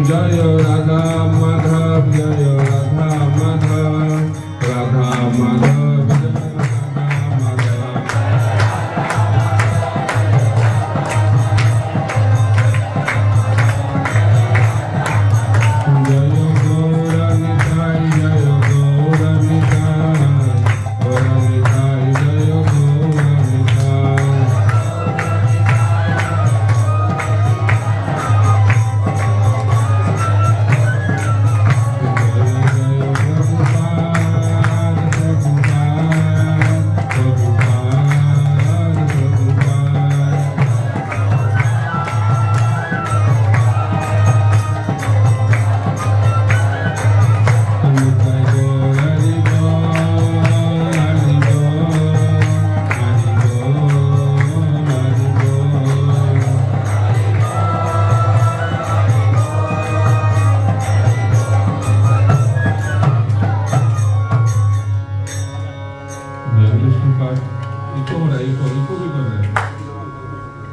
जय राधा माधव, जय राधा माधव, राधा माधव, जय गौर निताय, जय गौर निताय, गौर निताय, जय गौर निताय।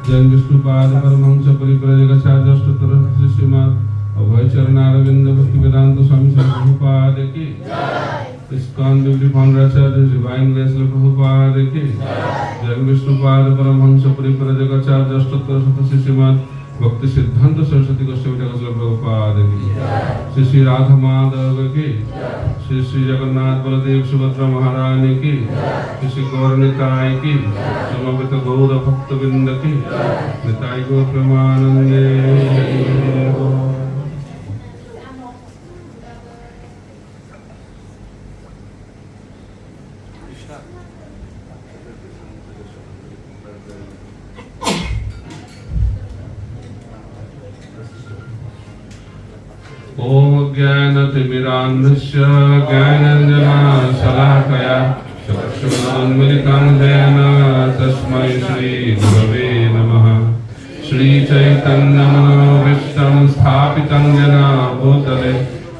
जय विष्णुपाद परमहंस परिव्राजकाचार्यष्टोत्तर श्रीमद् अभय चरणारविंद भक्ति वेदांत स्वामी प्रभुपाद की इस्कॉन डिवोटी फाउंडर आचार्य डिवाइन ग्रेस प्रभुपाद की जय विष्णुपाद परमहंस परिव्राजकाचार्यष्टोत्तर श्रीमद् भक्ति सिद्धांत सरस्वती गोस्वामी ठाकुर प्रभुपाद की श्री श्री राधा माधव की श्री श्री जगन्नाथ बलदेव सुभद्रा महारानी की श्री श्री गौर निताय की समवेत गौर भक्त वृंद की निताय गौर प्रेमानंदे। ओम ज्ञानतिमिरान्धस्य ज्ञानाञ्जनशलाकया चक्षुरुन्मीलितं येन तस्मै श्रीगुरवे नमः। श्रीचैतन्यमनोभीष्टं स्थापितं येन भूतले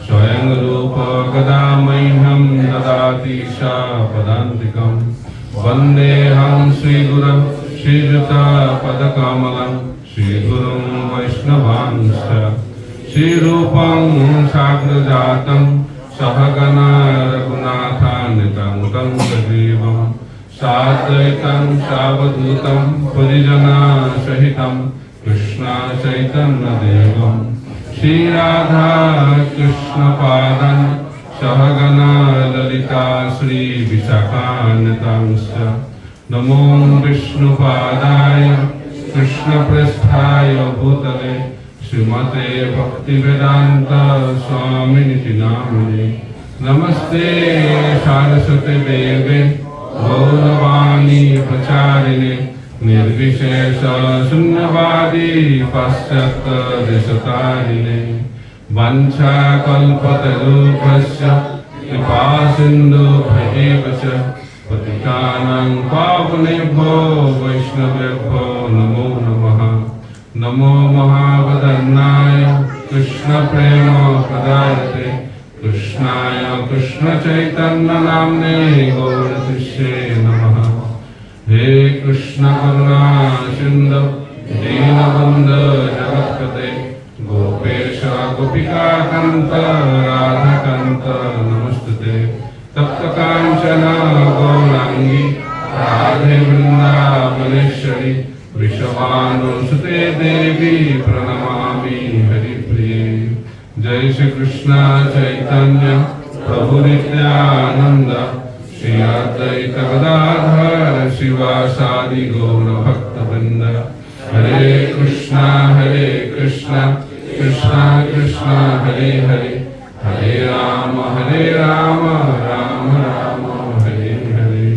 स्वयं रूप कदा मह्यं ददाति पदान्तिकं। वन्देऽहं श्रीगुरुं श्रीयुतपदकमलं श्रीगुरुं वैष्णवांश्च श्रीरूपं साग्रजातं सहगना रघुनाथान्वितं तं सजीवं साद्वैतं सावधूतं परिजनसहितं कृष्ण चैतन्यदेवं श्रीराधा कृष्णपादं सहगना ललिता श्रीविशाखान्वितांश्च। नमो विष्णुपादाय कृष्णप्रेष्ठाय भूतले श्रीमते भक्तिवेदांत स्वामिनिति नामिने। नमस्ते सारस्वते देवे गौरवाणी प्रचारिणे निर्विशेष शून्यवादी पाश्चात्य देशतारिणे। वाञ्छाकल्पतरूपस्य कृपा सिन्धुभ्येव च पतितानां पावनेभ्यो वैष्णवेभ्यो नमो नमः। नमो महावदन्नाय कृष्ण प्रेम प्रदायते कृष्णाय कृष्ण चैतन्य नाम्ने गौरशिष्ये नमः। हे कृष्ण करुणा सिंधु दीनबंधु जगत्पते गोपेश गोपिका कांत राधा कांत नमस्तुते तप्त कांचन गौरांगी राधे वृंदावनेश्वरी वृषभानुसुते देवी प्रणमामि हरिप्रिये। जय श्री कृष्ण चैतन्य प्रभु नित्यानंद श्री अद्वैत गदाधर शिवासादि गौर भक्तवृंद। हरे कृष्णा कृष्णा कृष्णा हरे हरे हरे राम राम राम हरे हरे।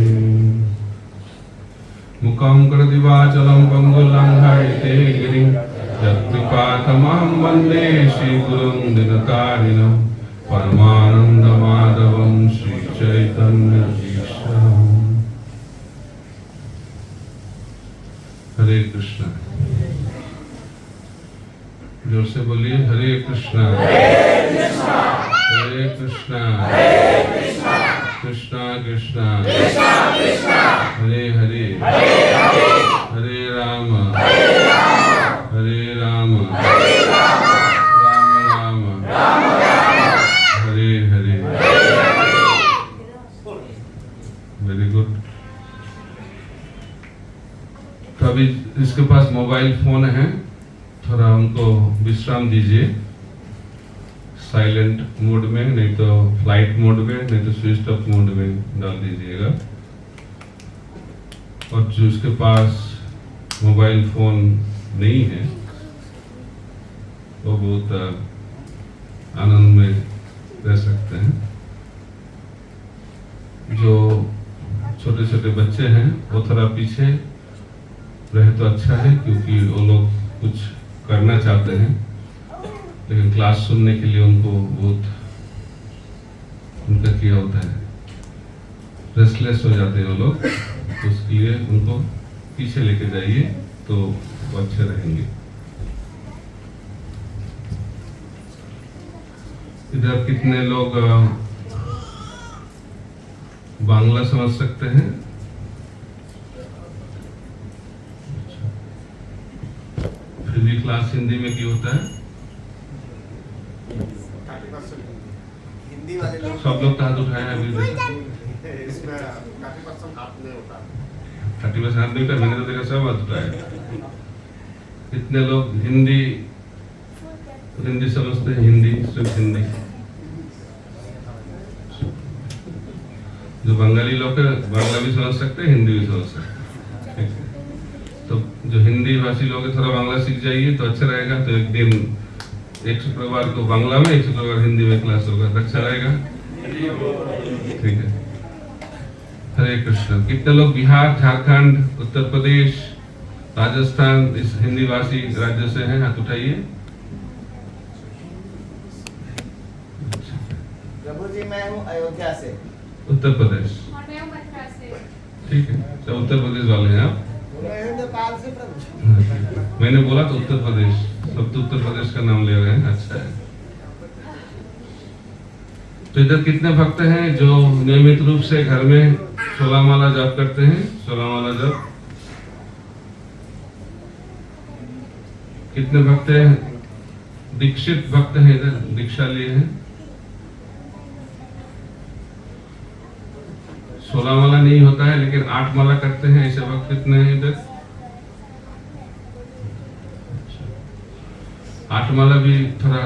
मुखं करोति वाचालं पंगुलंघयते गिरिं यत्कृपातमहं वन्दे श्रीगुरुं दिनतारिणं परमानन्दमाधवं श्रीचैतन्यईश्वरम्। हरे कृष्णा। जोर से बोलिए हरे कृष्णा हरे कृष्णा कृष्णा कृष्णा हरे हरे हरे राम राम हरे हरे। Very good. तो अभी इसके पास मोबाइल फोन है, थोड़ा उनको विश्राम दीजिए। साइलेंट मोड में, नहीं तो फ्लाइट मोड में, नहीं तो स्विच ऑफ मोड में डाल दीजिएगा। और जो उसके पास मोबाइल फोन नहीं है वो बहुत आनंद में रह सकते हैं। जो छोटे छोटे बच्चे हैं वो थोड़ा पीछे रहे तो अच्छा है, क्योंकि वो लोग कुछ करना चाहते हैं लेकिन क्लास सुनने के लिए उनको बहुत उनका क्या होता है, रेस्टलेस हो जाते हैं वो लोग। तो उसके लिए उनको पीछे लेके जाइए तो वो अच्छे रहेंगे। इधर कितने लोग बांग्ला समझ सकते हैं? फिर भी क्लास हिंदी में क्यों होता है? हिंदी वाले लोग सब लोग हाथ उठाए अभी इसमें 30% हाथ नहीं उठा। मैंने तो देखा सब हाथ उठाए। कितने लोग हिंदी समझते हैं? हिंदी, सिर्फ हिंदी। जो बंगाली लोग हैं बांग्ला भी समझ सकते हैं, हिंदी भी समझ सकते हैं। तो जो हिंदी भाषी लोग हैं थोड़ा बांग्ला सीख जाइए तो अच्छा रहेगा। तो एक दिन एक शुक्रवार को बांग्ला में, एक शुक्रवार हिंदी में क्लास होगा, अच्छा रहेगा। ठीक है। हरे कृष्ण। कितने लोग बिहार, झारखंड, उत्तर प्रदेश, राजस्थान इस हिंदी भाषी राज्य से हैं? हाथ उठाइए। प्रभु जी मैं हूँ अयोध्या से। उत्तर प्रदेश। ठीक है, तो उत्तर प्रदेश वाले हैं आप? मैं हूँ नेपाल से प्रभु। मैंने बोला तो उत्तर प्रदेश, सब तो उत्तर प्रदेश का नाम ले रहे हैं। अच्छा है। तो इधर कितने भक्त हैं जो नियमित रूप से घर में 16 माला जाप करते हैं? 16 माला जाप। कितने भक्त हैं दीक्षित भक्त हैं, इधर दीक्षा लिए हैं? 16 माला नहीं होता है लेकिन 8 माला करते हैं, ऐसे भक्त कितने हैं इधर? 8 माला भी थोड़ा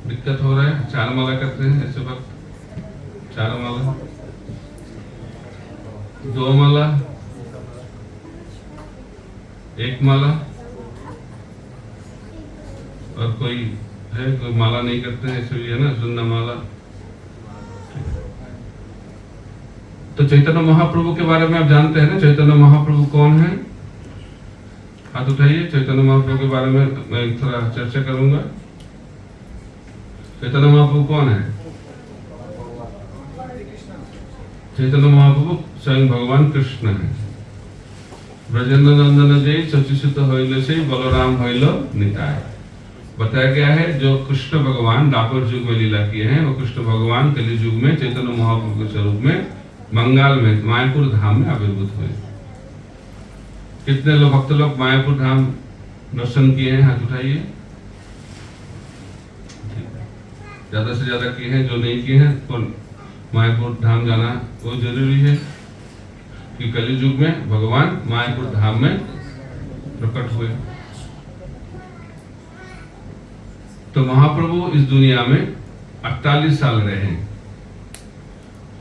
दिक्कत हो रहा है। 4 माला करते हैं ऐसे वक्त? 4 माला, 2 माला, 1 माला, और कोई है कोई माला नहीं करते हैं ऐसे भी है ना, शून्य माला। तो चैतन्य महाप्रभु के बारे में आप जानते हैं ना? चैतन्य महाप्रभु कौन है? हाथ उठाइए। चैतन्य महाप्रभु के बारे में मैं थोड़ा चर्चा करूंगा। चैतन्य महाप्रभु कौन है? चैतन्य महाप्रभु स्वयं भगवान कृष्ण है। ब्रजेंद्र नंदन जय शचिसुत होइल से बलराम होइल निताय। बताया गया है जो कृष्ण भगवान द्वापर युग में लीला किए हैं वो कृष्ण भगवान कलि युग में चैतन्य महाप्रभु के स्वरूप में बंगाल में मायापुर धाम में आविर्भूत हुए। कितने लोग भक्त लोग मायापुर धाम दर्शन किए हैं? हाथ उठाइए। ज्यादा से ज्यादा किए हैं। जो नहीं किए हैं तो मायापुर धाम जाना वो जरूरी है कि कलयुग में भगवान मायापुर धाम में प्रकट हुए। तो महाप्रभु इस दुनिया में 48 साल रहे हैं।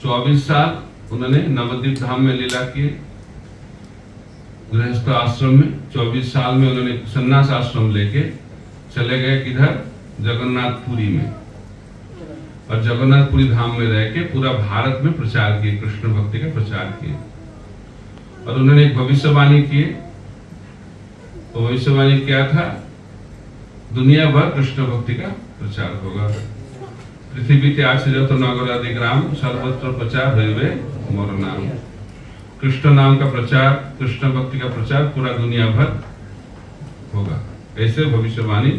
24 साल उन्होंने नवद्वीप धाम में लीला किए गृहस्थ आश्रम में। 24 साल में उन्होंने सन्यास आश्रम लेके चले गए किधर? जगन्नाथपुरी में। और जगन्नाथपुरी धाम में रह के पूरा भारत में प्रचार किए, कृष्ण भक्ति का प्रचार किए। और उन्होंने एक भविष्यवाणी की। वो भविष्यवाणी क्या था? दुनिया भर कृष्ण भक्ति का प्रचार होगा। पृथ्वी त्याग से जत नगर आदि ग्राम सर्वत्र प्रचार हुए मोर नाम। कृष्ण नाम का प्रचार, कृष्ण भक्ति का प्रचार पूरा दुनिया भर होगा। ऐसे भविष्यवाणी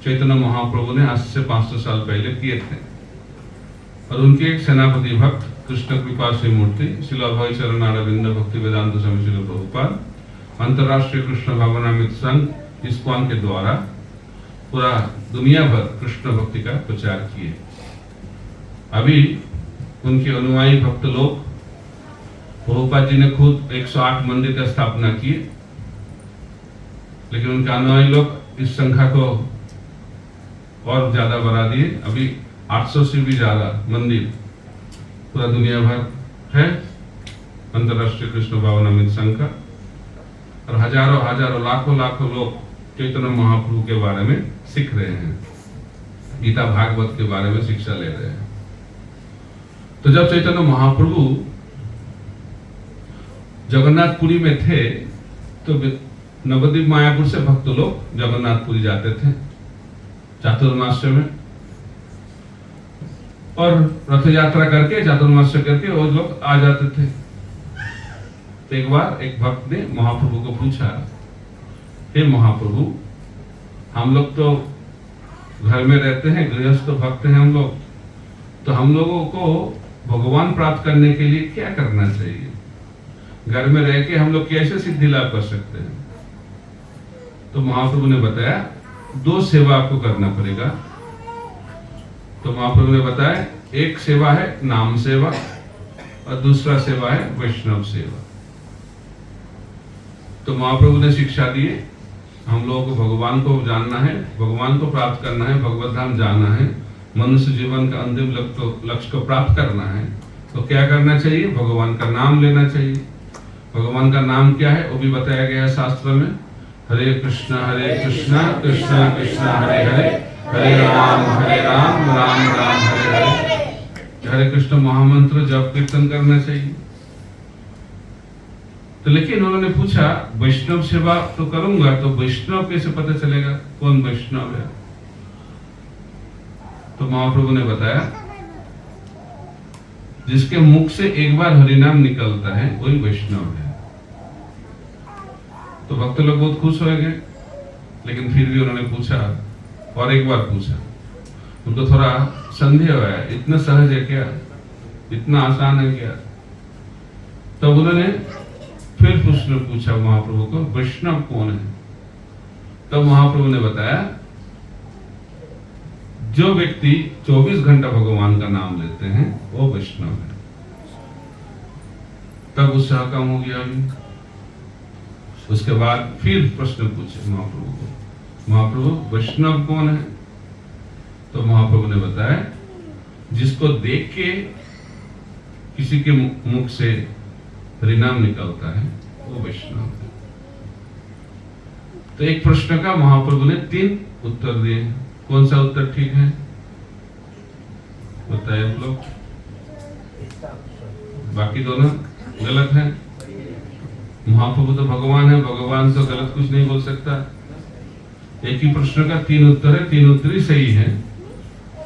चैतन्य महाप्रभु ने आज से 500 साल पहले किए थे। और उनके एक सेनापति भक्त कृष्ण कृपा श्री मूर्ति श्रील अभय चरण अरविंद भक्ति वेदांत स्वामी श्रील प्रभुपाद अंतर्राष्ट्रीय कृष्ण भावनामृत संघ इस्कॉन के द्वारा पूरा दुनिया भर कृष्ण भक्ति का प्रचार किए। अभी उनके अनुयायी भक्त लोग, प्रभुपाद जी ने खुद 108 मंदिर का स्थापना किए, लेकिन उनके अनुयायी लोग इस संख्या को और ज्यादा बढ़ा दिए। अभी 800 से भी ज्यादा मंदिर पूरा दुनिया भर है अंतर्राष्ट्रीय कृष्ण भावनामृत संघ का। और हजारों हजारों लाखों लाखों लोग चैतन्य महाप्रभु के बारे में सीख रहे हैं, गीता भागवत के बारे में शिक्षा ले रहे हैं। तो जब चैतन्य महाप्रभु जगन्नाथपुरी में थे तो नवद्वीप मायापुर से भक्त लोग जगन्नाथपुरी जाते थे चातुर्मास्य में, और रथ यात्रा करके चातुर्मास्य करके वो लोग आ जाते थे। तो एक बार एक भक्त ने महाप्रभु को पूछा, हे महाप्रभु, हम लोग तो घर में रहते हैं, गृहस्थ भक्त हैं हम लोग, तो हम लोगों को भगवान प्राप्त करने के लिए क्या करना चाहिए? घर में रह के हम लोग कैसे सिद्धि लाभ कर सकते हैं? तो महाप्रभु ने बताया 2 सेवा आपको करना पड़ेगा। तो महाप्रभु ने बताया एक सेवा है नाम सेवा और दूसरा सेवा है वैष्णव सेवा। तो महाप्रभु ने शिक्षा दी, हम लोगों को भगवान को जानना है, भगवान को प्राप्त करना है, भगवत धाम जाना है, मनुष्य जीवन का अंतिम लक्ष्य को प्राप्त करना है, तो क्या करना चाहिए? भगवान का नाम लेना चाहिए। भगवान का नाम क्या है वो भी बताया गया है शास्त्र में। हरे कृष्णा कृष्णा कृष्णा हरे हरे, हरे राम राम राम हरे हरे। हरे कृष्ण महामंत्र जप कीर्तन करना चाहिए। तो लेकिन उन्होंने पूछा वैष्णव सेवा तो करूंगा, तो वैष्णव कैसे पता चलेगा कौन वैष्णव है? तो महाप्रभु ने बताया जिसके मुख से एक बार हरिनाम निकलता है वही वैष्णव है। तो भक्त लोग बहुत खुश हो गए, लेकिन फिर भी उन्होंने पूछा और एक बार पूछा। उनको थोड़ा संदेह आया, इतना सहज है क्या, इतना आसान है क्या? तब उन्होंने फिर प्रश्न पूछा महाप्रभु को, वैष्णव कौन है? तब महाप्रभु ने बताया जो व्यक्ति 24 घंटा भगवान का नाम लेते हैं वो वैष्णव है। तब उत्साह कम हो गया। अभी उसके बाद फिर प्रश्न पूछे महाप्रभु को, महाप्रभु वैष्णव कौन है? तो महाप्रभु ने बताया जिसको देख के किसी के मुख से हरिनाम निकलता है वो वैष्णव है। तो एक प्रश्न का महाप्रभु ने 3 उत्तर दिए। कौन सा उत्तर ठीक है बताइए आप लोग? बाकी दोनों गलत है। महाप्रभु तो भगवान है, भगवान तो गलत कुछ नहीं बोल सकता। एक ही प्रश्न का 3 उत्तर है, 3 उत्तर ही सही है।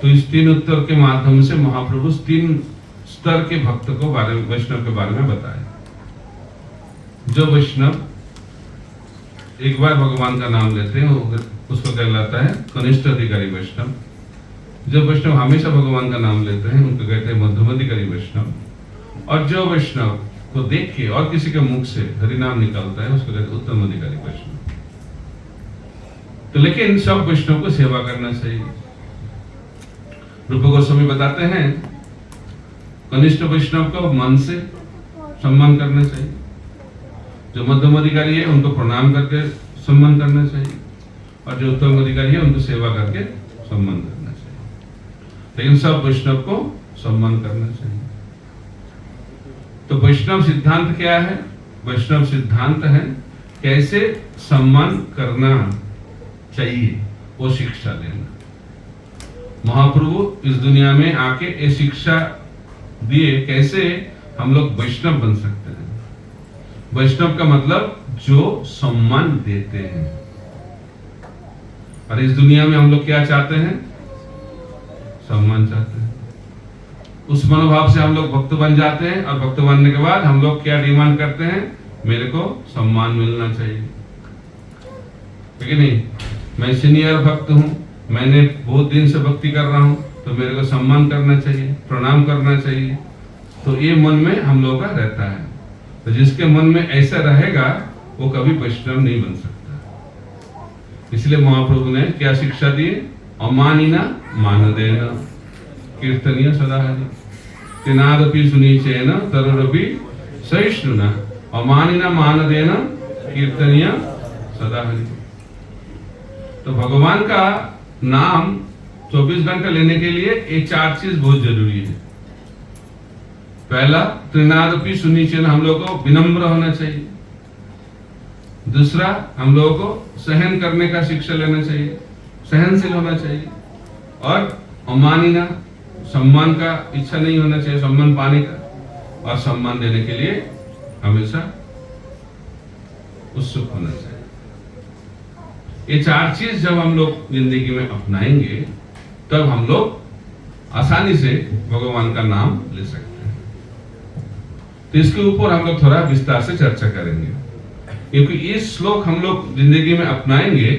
तो इस 3 उत्तर के माध्यम से महाप्रभु 3 स्तर के भक्त को वैष्णव के बारे में बताया। जो वैष्णव एक बार भगवान का नाम लेते हैं वो उसको कहलाता है कनिष्ठ अधिकारी वैष्णव। जो वैष्णव हमेशा भगवान का नाम लेते हैं उनको कहते हैं मध्यम अधिकारी वैष्णव। और जो वैष्णव को देख के और किसी के मुख से हरिनाम निकलता है उसको कहते उत्तम अधिकारी वैष्णव। तो लेकिन सब वैष्णव को सेवा करना चाहिए। रूप गोस्वामी बताते हैं कनिष्ठ वैष्णव को मन से सम्मान करना चाहिए, जो मध्यम अधिकारी है उनको प्रणाम करके सम्मान करना चाहिए, और जो उत्तम अधिकारी है उनको सेवा करके सम्मान करना चाहिए। लेकिन सब वैष्णव को सम्मान करना चाहिए। तो वैष्णव सिद्धांत क्या है? वैष्णव सिद्धांत है कैसे सम्मान करना चाहिए, वो शिक्षा देना। महाप्रभु इस दुनिया में आके ये शिक्षा दिए कैसे हम लोग वैष्णव बन सकते हैं। वैष्णव का मतलब जो सम्मान देते हैं। और इस दुनिया में हम लोग क्या चाहते हैं? सम्मान चाहते हैं। उस मनोभाव से हम लोग भक्त बन जाते हैं, और भक्त बनने के बाद हम लोग क्या डिमांड करते हैं? मेरे को सम्मान मिलना चाहिए, ठीक है नहीं? मैं सीनियर भक्त हूं, मैंने बहुत दिन से भक्ति कर रहा हूं, तो मेरे को सम्मान करना चाहिए, प्रणाम करना चाहिए। तो ये मन में हम लोगों का रहता है। तो जिसके मन में ऐसा रहेगा वो कभी वैष्णव नहीं बन सकता। इसलिए महाप्रभु ने क्या शिक्षा दी? अमानिना मान देना, कीर्तनीय सदा हरि, तिनादपि सुनीचेन तरुरपि सहिष्णुना, अमानिना मान देना, कीर्तनीय सदा हरि। तो भगवान का नाम 24 घंटे लेने के लिए ये 4 चीज बहुत जरूरी है। पहला, त्रिनादपि सुनीचेन, हम लोगों को विनम्र होना चाहिए। दूसरा, हम लोगों को सहन करने का शिक्षा लेना चाहिए, सहनशील होना चाहिए। और अमानिना, सम्मान का इच्छा नहीं होना चाहिए, सम्मान पाने का, और सम्मान देने के लिए हमेशा उत्सुक होना चाहिए। ये 4 चीज जब हम लोग जिंदगी में अपनाएंगे तब हम लोग आसानी से भगवान का नाम ले सकते हैं। तो इसके ऊपर हम लोग थोड़ा विस्तार से चर्चा करेंगे, क्योंकि इस श्लोक हम लोग जिंदगी में अपनाएंगे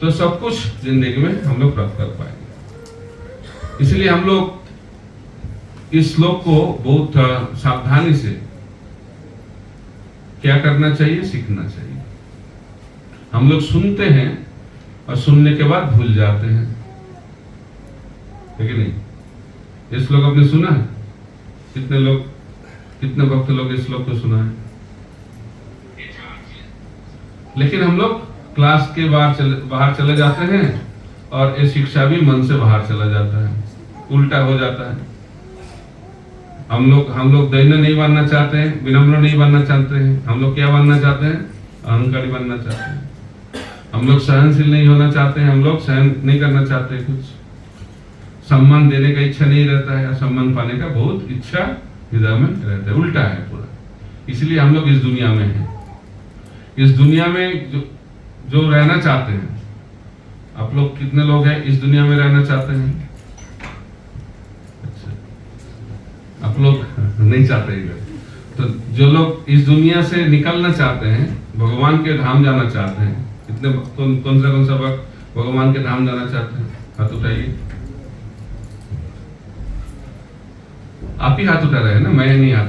तो सब कुछ जिंदगी में हम लोग प्राप्त कर पाएंगे। इसलिए हम लोग इस श्लोक को बहुत सावधानी से क्या करना चाहिए? सीखना चाहिए। हम लोग सुनते हैं और सुनने के बाद भूल जाते हैं, है कि नहीं? इस श्लोक आपने सुना है? कितने भक्त लोग इस श्लोक को सुना है? लेकिन हम लोग क्लास के बाहर चले जाते हैं और ये शिक्षा भी मन से बाहर चला जाता है, उल्टा हो जाता है। हम लोग दैन्य नहीं बनना चाहते हैं, विनम्र नहीं बनना चाहते हैं। हम लोग क्या बनना चाहते हैं? अहंकारी बनना चाहते हैं। हम लोग सहनशील नहीं होना चाहते हैं, हम लोग सहन नहीं करना चाहते हैं। कुछ सम्मान देने का इच्छा नहीं रहता है, सम्मान पाने का बहुत इच्छा हृदय में रहता है। उल्टा है पूरा। इसलिए हम लोग इस दुनिया में हैं। इस दुनिया में जो रहना चाहते हैं, आप लोग कितने लोग हैं इस दुनिया में रहना चाहते हैं? अच्छा, आप लोग नहीं चाहते इधर। तो जो लोग इस दुनिया से निकलना चाहते हैं, भगवान के धाम जाना चाहते हैं, कितने कौन सा वक्त भगवान के धाम जाना चाहते हैं? हाथ उठाइए। आप ही हाथ उठा रहे हैं ना, मैं नहीं हाथ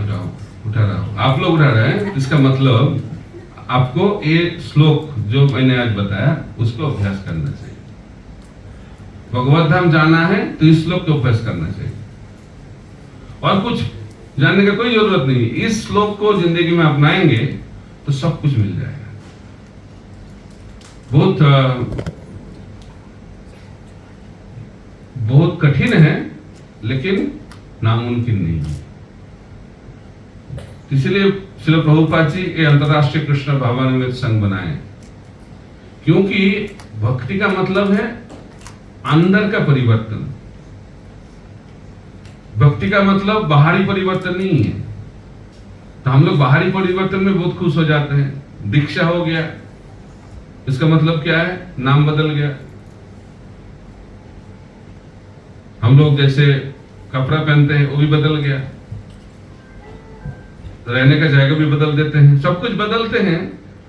उठा रहा हूं, आप लोग उठा रहे हैं। इसका मतलब आपको ये श्लोक जो मैंने आज बताया उसको अभ्यास करना चाहिए। भगवत धाम जाना है तो इस श्लोक को अभ्यास करना चाहिए, और कुछ जानने का कोई जरूरत नहीं। इस श्लोक को जिंदगी में अपनाएंगे तो सब कुछ मिल जाएगा। बहुत कठिन है, लेकिन नामुमकिन नहीं है। इसलिए श्रील प्रभुपाद जी ये अंतरराष्ट्रीय कृष्ण भावान्वित संघ बनाए, क्योंकि भक्ति का मतलब है अंदर का परिवर्तन। भक्ति का मतलब बाहरी परिवर्तन नहीं है। तो हम लोग बाहरी परिवर्तन में बहुत खुश हो जाते हैं। दीक्षा हो गया, इसका मतलब क्या है? नाम बदल गया। हम लोग जैसे कपड़ा पहनते हैं वो भी बदल गया, रहने का जगह भी बदल देते हैं, सब कुछ बदलते हैं,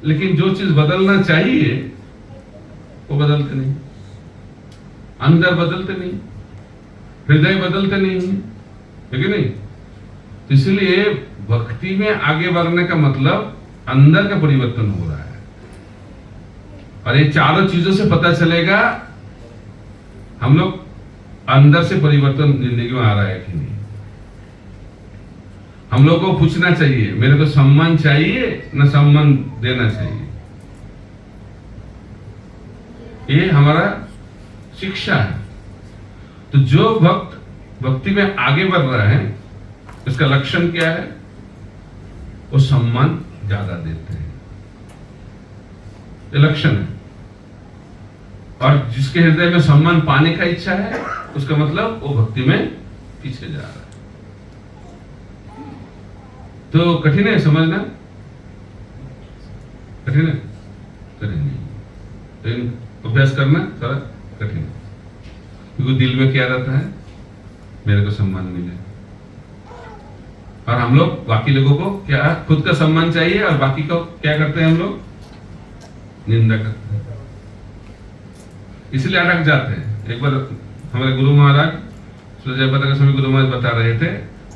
लेकिन जो चीज बदलना चाहिए वो बदलते नहीं। अंदर बदलते नहीं, हृदय बदलते नहीं है कि नहीं? तो इसलिए भक्ति में आगे बढ़ने का मतलब अंदर का परिवर्तन हो रहा है, और ये चारों चीजों से पता चलेगा हम लोग अंदर से परिवर्तन जिंदगी में आ रहा है कि नहीं। हम लोग को पूछना चाहिए, मेरे को सम्मान चाहिए न सम्मान देना चाहिए। ये हमारा शिक्षा है। तो जो भक्त भक्ति में आगे बढ़ रहा है, इसका लक्षण क्या है? वो सम्मान ज्यादा देते हैं, ये लक्षण है। और जिसके हृदय में सम्मान पाने का इच्छा है, उसका मतलब वो भक्ति में पीछे जा रहा है। तो कठिन है समझना, कठिन है, कठिन नहीं, लेकिन अभ्यास करना थोड़ा कठिन है, क्योंकि दिल में क्या रहता है? मेरे को सम्मान मिले। और हम लोग बाकी लोगों को क्या, खुद का सम्मान चाहिए, और बाकी को क्या करते हैं? हम लोग निंदा करते हैं, इसलिए अटक जाते हैं। एक बार हमारे गुरु महाराज जयपता के स्वामी गुरु महाराज बता रहे थे,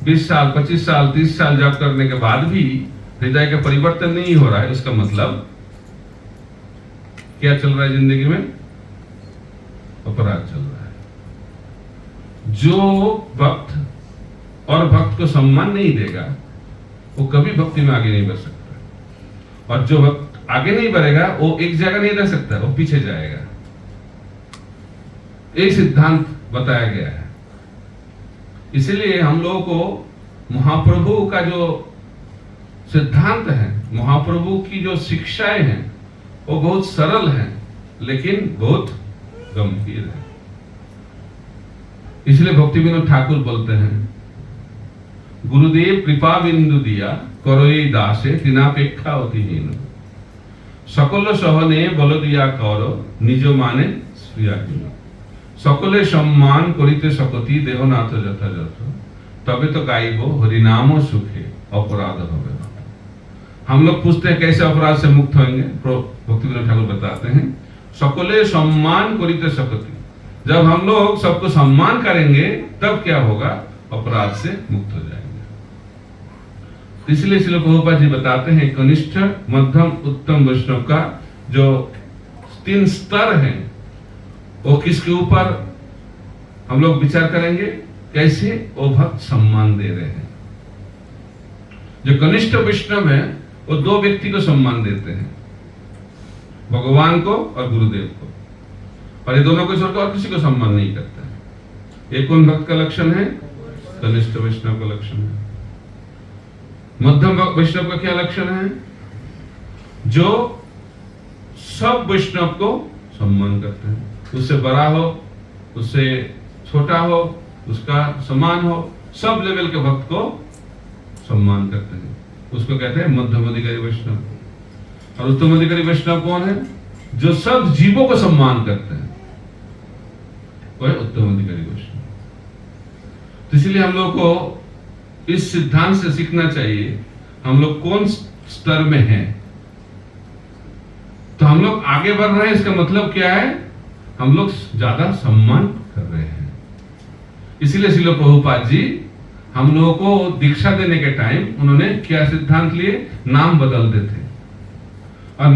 20 साल 25 साल 30 साल जप करने के बाद भी हृदय का परिवर्तन नहीं हो रहा है, उसका मतलब क्या चल रहा है जिंदगी में? अपराध चल रहा है। जो भक्त और भक्त को सम्मान नहीं देगा, वो कभी भक्ति में आगे नहीं बढ़ सकता, और जो भक्त आगे नहीं बढ़ेगा वो एक जगह नहीं रह सकता, वो पीछे जाएगा। एक सिद्धांत बताया गया है। इसलिए हम लोगों को महाप्रभु का जो सिद्धांत है, महाप्रभु की जो शिक्षाएं हैं, वो बहुत सरल हैं, लेकिन बहुत गंभीर है। इसलिए भक्ति विनोद ठाकुर बोलते हैं, गुरुदेव कृपा बिंदु दिया करोई दासे तिनापेक्षा अतिहीन, सकल सहने बल दिया करो निज माने स्वीयाहीन, सकले सम्मान करिते सकती देहनाथ যথাযথ, तबे तो गाइबो हरिनाम सुखे अपराध होवे। हम लोग पूछते हैं कैसे अपराध से मुक्त होंगे? भक्ति विनोद ठाकुर बताते हैं, सकले सम्मान करिते सकती, जब हम लोग सबको सम्मान करेंगे तब क्या होगा? अपराध से मुक्त हो जाएंगे। इसलिए श्रील प्रभुपाद जी बताते हैं, कनिष्ठ मध्यम उत्तम वैष्णव का जो 3 स्तर हैं, वो किसके ऊपर हम लोग विचार करेंगे? कैसे वो भक्त सम्मान दे रहे हैं। जो कनिष्ठ वैष्णव है, वो 2 व्यक्ति को सम्मान देते हैं, भगवान को और गुरुदेव को, और ये दोनों को छोड़कर और किसी को सम्मान नहीं करता है। एक कौन भक्त का लक्षण है? कनिष्ठ वैष्णव का लक्षण है। मध्यम वैष्णव का क्या लक्षण है? जो सब वैष्णव को सम्मान करते हैं, उससे बड़ा हो, उससे छोटा हो, उसका समान हो, सब लेवल के भक्त को सम्मान करते हैं, उसको कहते हैं मध्यम अधिकारी वैष्णव। और उत्तम अधिकारी वैष्णव कौन है? जो सब जीवों को सम्मान करते हैं, वह उत्तम अधिकारी वैष्णव। तो इसलिए हम लोग को इस सिद्धांत से सीखना चाहिए, हम लोग कौन स्तर में हैं। तो हम लोग आगे बढ़ रहे हैं, इसका मतलब क्या है? हम लोग ज्यादा सम्मान कर रहे हैं। इसलिए श्रील प्रभुपाद जी हम लोगों को दीक्षा देने के टाइम उन्होंने क्या सिद्धांत लिए? नाम बदलते थे, और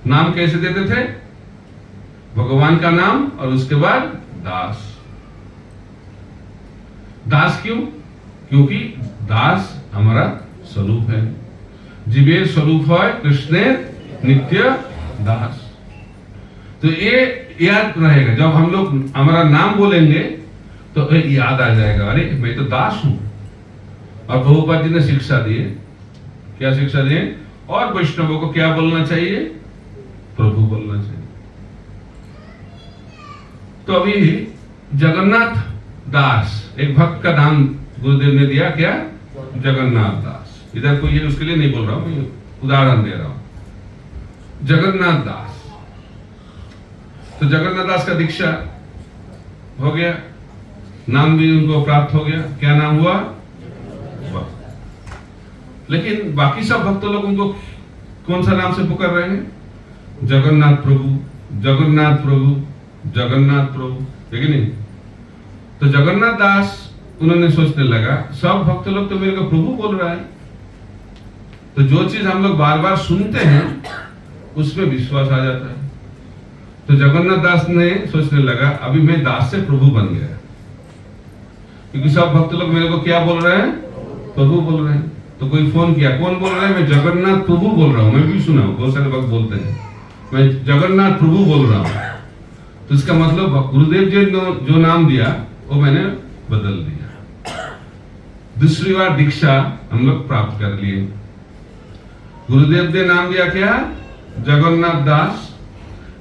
नाम कैसे देते थे? भगवान का नाम और उसके बाद दास। दास क्यों? क्योंकि दास हमारा स्वरूप है, जीवेर स्वरूप है कृष्णेर नित्य दास। तो ये याद रहेगा, जब हम लोग हमारा नाम बोलेंगे तो याद आ जाएगा, अरे मैं तो दास हूं। और प्रभुपाद जी ने शिक्षा दी, क्या शिक्षा दी? और वैष्णवों को क्या बोलना चाहिए? प्रभु बोलना चाहिए। तो अभी जगन्नाथ दास, एक भक्त का नाम गुरुदेव ने दिया, क्या? जगन्नाथ दास। इधर कोई उसके लिए नहीं बोल रहा हूं, मैं उदाहरण दे रहा हूं। जगन्नाथ दास, तो जगन्नाथ दास का दीक्षा हो गया, नाम भी उनको प्राप्त हो गया। क्या नाम हुआ? लेकिन बाकी सब भक्त लोग उनको कौन सा नाम से पुकार रहे हैं? जगन्नाथ प्रभु, जगन्नाथ प्रभु, जगन्नाथ प्रभु, है कि नहीं? तो जगन्नाथ दास उन्होंने सोचने लगा सब भक्त लोग तो मेरे को प्रभु बोल रहा है, तो जो चीज हम लोग बार बार सुनते हैं उसमें विश्वास आ जाता है। तो जगन्नाथ दास ने सोचने लगा अभी मैं दास से प्रभु बन गया, क्योंकि सब भक्त लोग मेरे को क्या बोल रहे हैं, प्रभु बोल रहे हैं। तो कोई फोन किया, कौन बोल रहा है, मैं जगन्नाथ प्रभु बोल रहा हूँ। मैं भी सुना हूँ, बहुत सारे भक्त बोलते हैं मैं जगन्नाथ प्रभु बोल रहा हूँ। तो इसका मतलब गुरुदेव जी ने जो नाम दिया वो मैंने बदल दिया। दूसरी बार दीक्षा हम लोग प्राप्त कर लिए। गुरुदेव ने नाम दिया क्या, जगन्नाथ दास।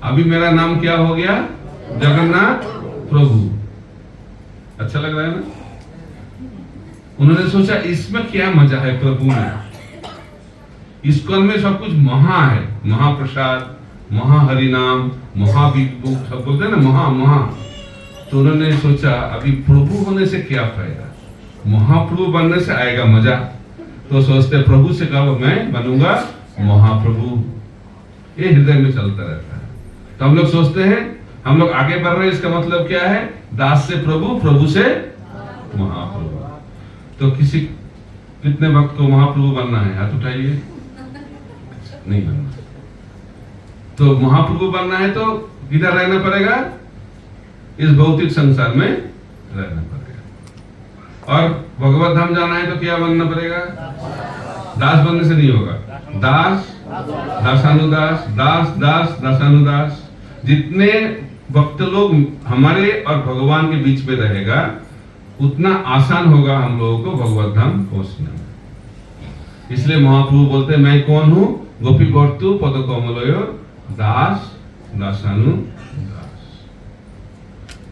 अभी मेरा नाम क्या हो गया, जगन्नाथ प्रभु। अच्छा लग रहा है ना। उन्होंने सोचा इसमें क्या मजा है प्रभु में, इस्कॉन में सब कुछ महा है, महाप्रसाद, महा हरिनाम, महाविभू, सब बोलते हैं ना महा। तो उन्होंने सोचा अभी प्रभु होने से क्या फायदा, महाप्रभु बनने से आएगा मजा। तो सोचते प्रभु से कहा मैं बनूंगा महाप्रभु। ये हृदय में चलता रहता है। तो हम लोग सोचते हैं हम लोग आगे बढ़ रहे हैं, इसका मतलब क्या है, दास से प्रभु, प्रभु से महाप्रभु। तो कितने भक्त को महाप्रभु बनना है, हाथ उठाइए। नहीं बनना। तो महाप्रभु बनना है तो किधर रहना पड़ेगा, इस भौतिक संसार में रहना पड़ेगा। और भगवत धाम जाना है तो क्या बनना पड़ेगा, दास बनने से नहीं होगा। दास, दासानुदास, दास दास दासानुदास। जितने भक्त लोग हमारे और भगवान के बीच में रहेगा उतना आसान होगा हम लोगों को भगवत धाम पहुंचना। इसलिए महाप्रभु बोलते हैं मैं कौन हूं, गोपी भर्तु पद कमलयो दास दासानु दास।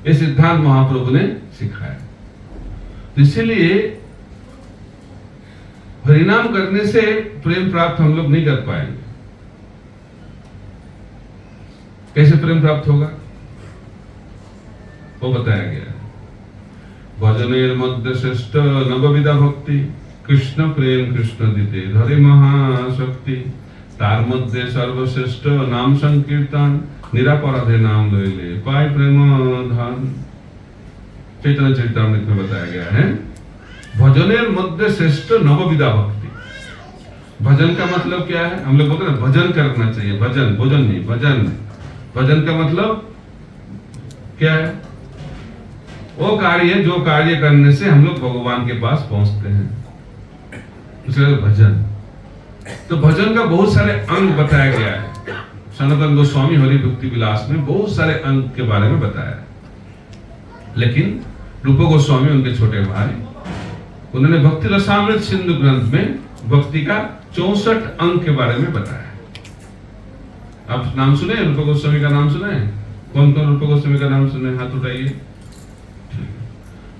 ये सिद्धांत महाप्रभु ने सिखाया। इसलिए हरिनाम करने से प्रेम प्राप्त हम लोग नहीं कर पाएंगे। कैसे प्रेम प्राप्त होगा वो बताया गया। भजनेर मध्य श्रेष्ठ नवविधा भक्ति, कृष्ण प्रेम कृष्ण दिते धरे महाशक्ति। तार मध्य सर्वश्रेष्ठ नाम संकीर्तन, निरापराधे नाम लैले पाय प्रेम धन। चैतन्य चरितामृत में बताया गया है भजनेर मध्य श्रेष्ठ नवविधा भक्ति। भजन का मतलब क्या है, हम लोग बोलते हैं भजन करना चाहिए, भजन, भोजन नहीं, भजन। भजन का मतलब क्या है, वो कार्य जो कार्य करने से हम लोग भगवान के पास पहुंचते हैं, उसका भजन। तो भजन का बहुत सारे अंग बताया गया है। सनातन गोस्वामी हरि भक्ति विलास में बहुत सारे अंग के बारे में बताया है। लेकिन रूप गोस्वामी उनके छोटे भाई, उन्होंने भक्ति रसामृत सिंधु ग्रंथ में भक्ति का 64 अंग के बारे में बताया। आप नाम सुने, रूप गोस्वामी का नाम सुने? कौन कौन रूप गोस्वामी का नाम सुने, हाथ उठाइए।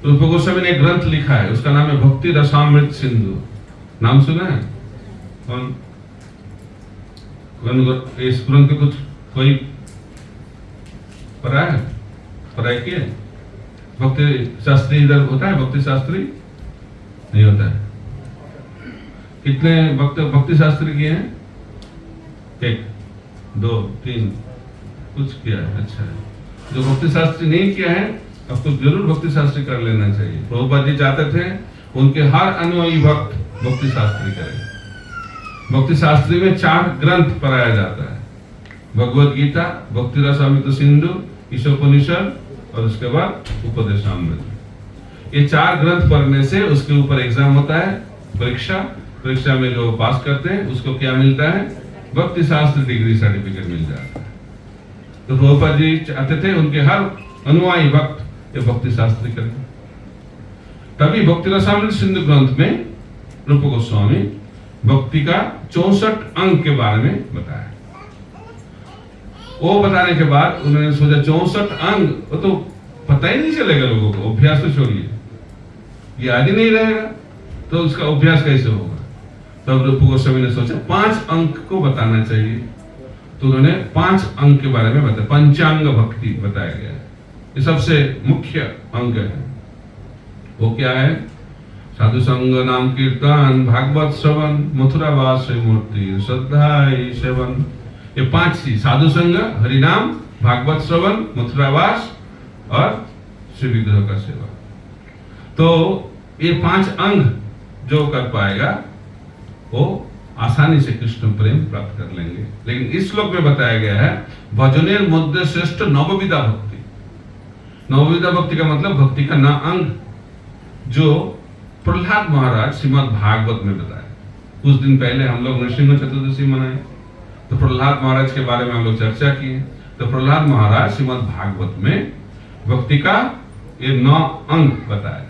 रूप गोस्वामी ने एक ग्रंथ लिखा है, उसका नाम है भक्ति रसामृत सिंधु। नाम सुना है? कौन इस ग्रंथ के कुछ कोई पढ़ा है, पढ़ाई किए? भक्ति शास्त्री इधर होता है, भक्ति शास्त्री नहीं होता है। कितने भक्ति शास्त्री किए हैं? 1 2 3 कुछ किया है। अच्छा है। जो भक्ति शास्त्री नहीं किया है आपको जरूर भक्ति शास्त्री कर लेना चाहिए। प्रभुपाद जी चाहते थे उनके हर अनुयायी भक्त भक्ति शास्त्री करें। भक्ति शास्त्री में 4 ग्रंथ पढ़ाया जाता है, भगवत गीता, भक्ति रसामृत सिंधु, ईशोपनिषद और उसके बाद उपदेशामृत। ये 4 ग्रंथ पढ़ने से उसके ऊपर एग्जाम होता है, परीक्षा में जो पास करते हैं उसको क्या मिलता है, भक्ति शास्त्र डिग्री सर्टिफिकेट मिल जाता है। तो प्रभुपाद जी चाहते थे उनके हर अनुयायी भक्त ये भक्ति शास्त्री करें। तभी भक्ति रसामृत सिंधु ग्रंथ में रूप गोस्वामी भक्ति का 64 अंग के बारे में बताया। वो बताने के बाद उन्होंने सोचा 64 अंग वो तो पता ही नहीं चलेगा लोगों को, अभ्यास तो छोड़िए, याद ही नहीं रहेगा, तो उसका अभ्यास कैसे होगा। तब रूप गोस्वामी ने सोचा 5 अंक को बताना चाहिए। तो उन्होंने 5 अंग के बारे में बताया, पंचांग भक्ति बताया गया है। ये सबसे मुख्य अंग है। वो क्या है, साधु संग नाम कीर्तन, भागवत श्रवण, मथुरा वास मूर्ति, श्रद्धा सेवन। ये 5 चीज, साधु संग, हरिनाम, भागवत श्रवण, मथुरा वास और श्री विग्रह का सेवा। तो ये 5 अंग जो कर पाएगा वो आसानी से कृष्ण प्रेम प्राप्त कर लेंगे। लेकिन इस श्लोक में बताया गया है भजनेर मध्य श्रेष्ठ नवविधा भक्ति। नवविधा भक्ति का मतलब भक्ति का 9 अंग जो प्रहलाद महाराज श्रीमद् भागवत में बताया। कुछ दिन पहले हम लोग नृसिंह चतुर्दशी मनाए, तो प्रहलाद महाराज के बारे में हम लोग चर्चा किए। तो प्रहलाद महाराज श्रीमद् भागवत में भक्ति का ये 9 अंग बताया।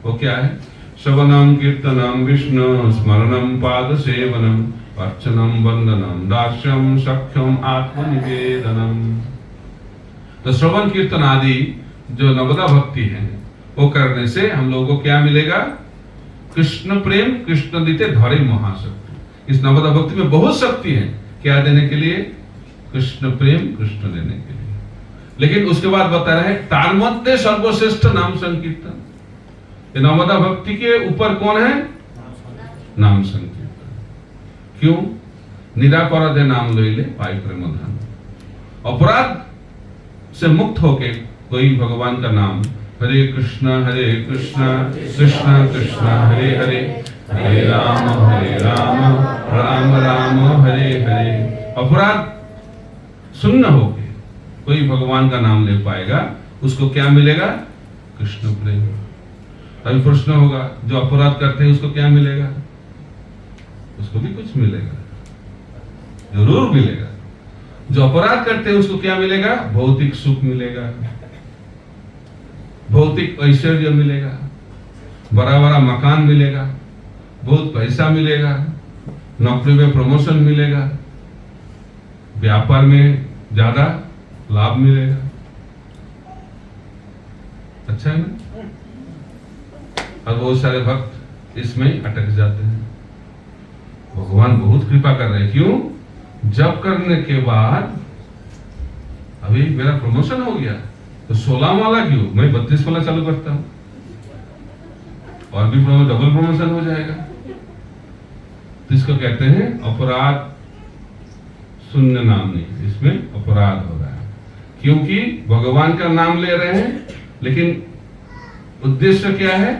वो क्या है? श्रवणम कीर्तनम विष्णु स्मरणम पाद सेवनम अर्चनम वंदनम दास्यम सख्यम आत्मनिवेदनम। तो श्रवण कीर्तन आदि जो नवदा भक्ति है वो करने से हम लोगों को क्या मिलेगा? कृष्ण प्रेम कृष्ण दीते धरे महाशक्ति। इस नवदा भक्ति में बहुत शक्ति है। क्या देने के लिए? कृष्ण प्रेम कृष्ण देने के लिए। लेकिन उसके बाद बता रहे तार मध्य सर्वश्रेष्ठ नाम संकीर्तन। नवदा भक्ति के ऊपर कौन है? नाम संकीर्तन। क्यों? निरापराध नाम ले पाई प्रेम धन। अपराध से मुक्त होके कोई भगवान का नाम हरे कृष्णा कृष्ण कृष्ण हरे हरे, हरे राम राम राम हरे हरे। अपराध शून्य होके कोई भगवान का नाम ले पाएगा, उसको क्या मिलेगा? कृष्ण प्रेम। अभी प्रश्न होगा जो अपराध करते हैं उसको क्या मिलेगा? उसको भी कुछ मिलेगा, जरूर मिलेगा। जो अपराध करते हैं उसको क्या मिलेगा? भौतिक सुख मिलेगा, भौतिक ऐश्वर्य मिलेगा, बड़ा बड़ा मकान मिलेगा, बहुत पैसा मिलेगा, नौकरी में प्रमोशन मिलेगा, व्यापार में ज्यादा लाभ मिलेगा। अच्छा है ना? और बहुत सारे भक्त इसमें अटक जाते हैं। भगवान बहुत कृपा कर रहे हैं। क्यों? जब करने के बाद अभी मेरा प्रमोशन हो गया तो 16 वाला क्यों, मैं 32 वाला चालू करता हूं और भी डबल प्रमोशन हो जाएगा। तो इसको कहते हैं अपराध शून्य नाम नहीं, इसमें अपराध हो रहा है। क्योंकि भगवान का नाम ले रहे हैं लेकिन उद्देश्य क्या है?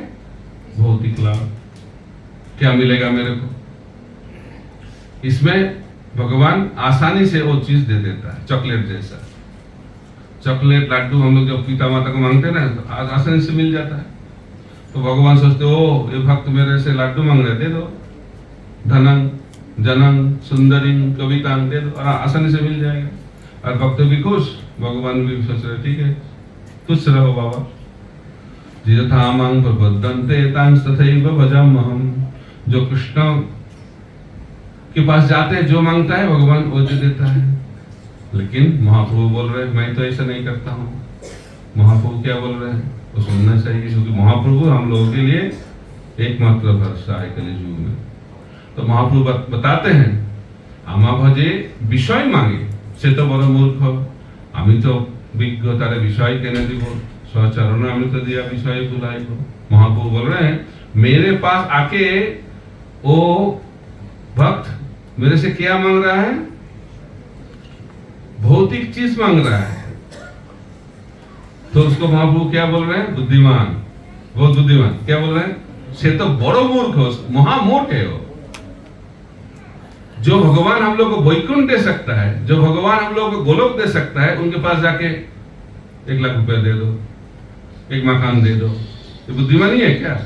भौतिक लाभ। क्या मिलेगा मेरे को? इसमें भगवान आसानी से वो चीज दे देता है, चॉकलेट जैसा। चॉकलेट लड्डू हम लोग जब पिता माता को मांगते हैं ना तो आसानी से मिल जाता है। तो भगवान सोचते ओ ये भक्त मेरे से लड्डू मांग रहे, दे दो, धनंग जनंग सुंदरिंग कवितांग दे दो, और आसानी से मिल जाएगा। और भक्त भी खुश, भगवान भी सोच रहे ठीक है खुश रहो बाबा। जिथामं प्रबद्धन्ते तांस तथैव भजाम्यहम्। जो कृष्ण के पास जाते हैं जो मांगता है भगवान वो दे देता है। लेकिन महाप्रभु बोल रहे हैं मैं तो ऐसा नहीं करता हूँ। महाप्रभु क्या बोल रहे हैं वो सुनना चाहिए, क्योंकि महाप्रभु हम लोगों के लिए एकमात्र भरोसा है कलियुग में। तो महाप्रभु बताते हैं आमा भजे विषय मांगे से तो बड़ मूर्ख, आमी तो विज्ञ तारे विषय केने দিব, स्वचरण अमृत दिया विषय बुलाई को। महाप्रभु बोल रहे हैं मेरे पास आके वो भक्त मेरे से क्या मांग रहा है? भौतिक चीज मांग रहा है। तो उसको महाप्रभु क्या बोल रहे हैं? बुद्धिमान, बहुत बुद्धिमान। क्या बोल रहे हैं? से तो बड़ो मूर्ख हो, महामूर्ख है वो। जो भगवान हम लोग को वैकुंठ दे सकता है, जो भगवान हम लोग को गोलोक दे सकता है, उनके पास जाके 1 लाख रुपए दे दो, एक मकान दे दो, ये बुद्धिमानी है क्या?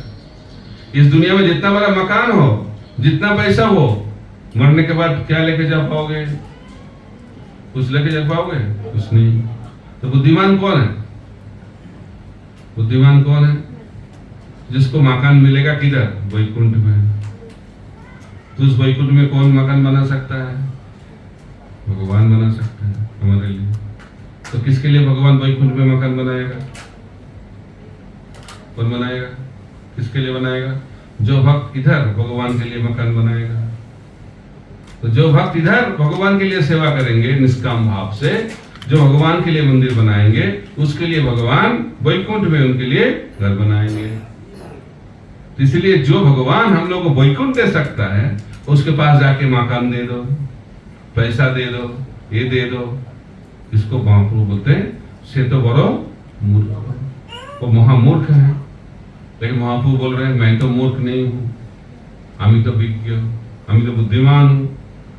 इस दुनिया में जितना बड़ा मकान हो, जितना पैसा हो, मरने के बाद क्या लेके जा पाओगे? कुछ लेके जा पाओगे? कुछ नहीं। तो बुद्धिमान कौन है? बुद्धिमान कौन है? जिसको मकान मिलेगा किधर? वैकुंठ में। तो उस वैकुंठ में कौन मकान बना सकता है? भगवान बना सकते हैं हमारे लिए। तो किसके लिए भगवान वैकुंठ में मकान बनाएगा? कौन बनाएगा? किसके लिए बनाएगा? जो भक्त इधर भगवान के लिए मकान बनाएगा। तो जो भक्त इधर भगवान के लिए सेवा करेंगे निष्काम भाव से, जो भगवान के लिए मंदिर बनाएंगे, उसके लिए भगवान वैकुंठ में उनके लिए घर बनाएंगे। तो इसलिए जो भगवान हम लोग को वैकुंठ दे सकता है उसके पास जाके मकान दे दो, पैसा दे दो, ये दे दो। इसको महाप्रभु बोलते हैं से तो बड़ो मूर्ख, वो महामूर्ख है। लेकिन महाप्रभु बोल रहे हैं मैं तो मूर्ख नहीं हूं, আমি তো বিজ্ঞ, আমি तो बुद्धिमान हूं,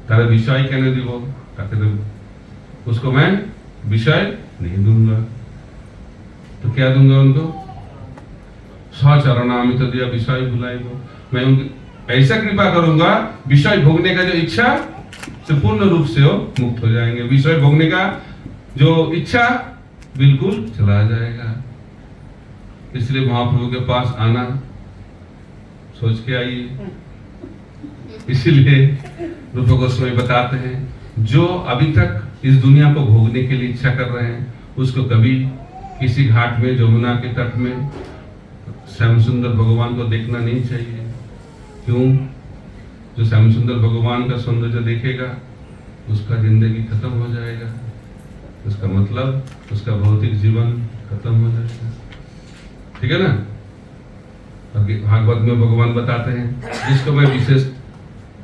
तारे विषय कहने दी वो ताकि तो उसको मैं विषय नहीं दूंगा। तो क्या दूंगा उनको? सचरणामि तो दिया विषय भुलाई वो, मैं उनकी ऐसा कृपा करूंगा विषय भोगने का जो इच्छा से पूर्ण रूप से वो मुक्त हो जाएंगे। विषय भोगने का जो इच्छा बिल्कुल चला जाएगा। इसलिए महाप्रभु के पास आना सोच के आइए। इसीलिए रूप गोस्वामी बताते हैं जो अभी तक इस दुनिया को भोगने के लिए इच्छा कर रहे हैं उसको कभी किसी घाट में यमुना के तट में श्याम सुंदर भगवान को देखना नहीं चाहिए। क्यों? जो श्याम सुंदर भगवान का सौंदर्य देखेगा उसका जिंदगी खत्म हो जाएगा, उसका मतलब उसका भौतिक जीवन खत्म हो जाएगा। ठीक है ना? भागवत में भगवान बताते हैं जिसको मैं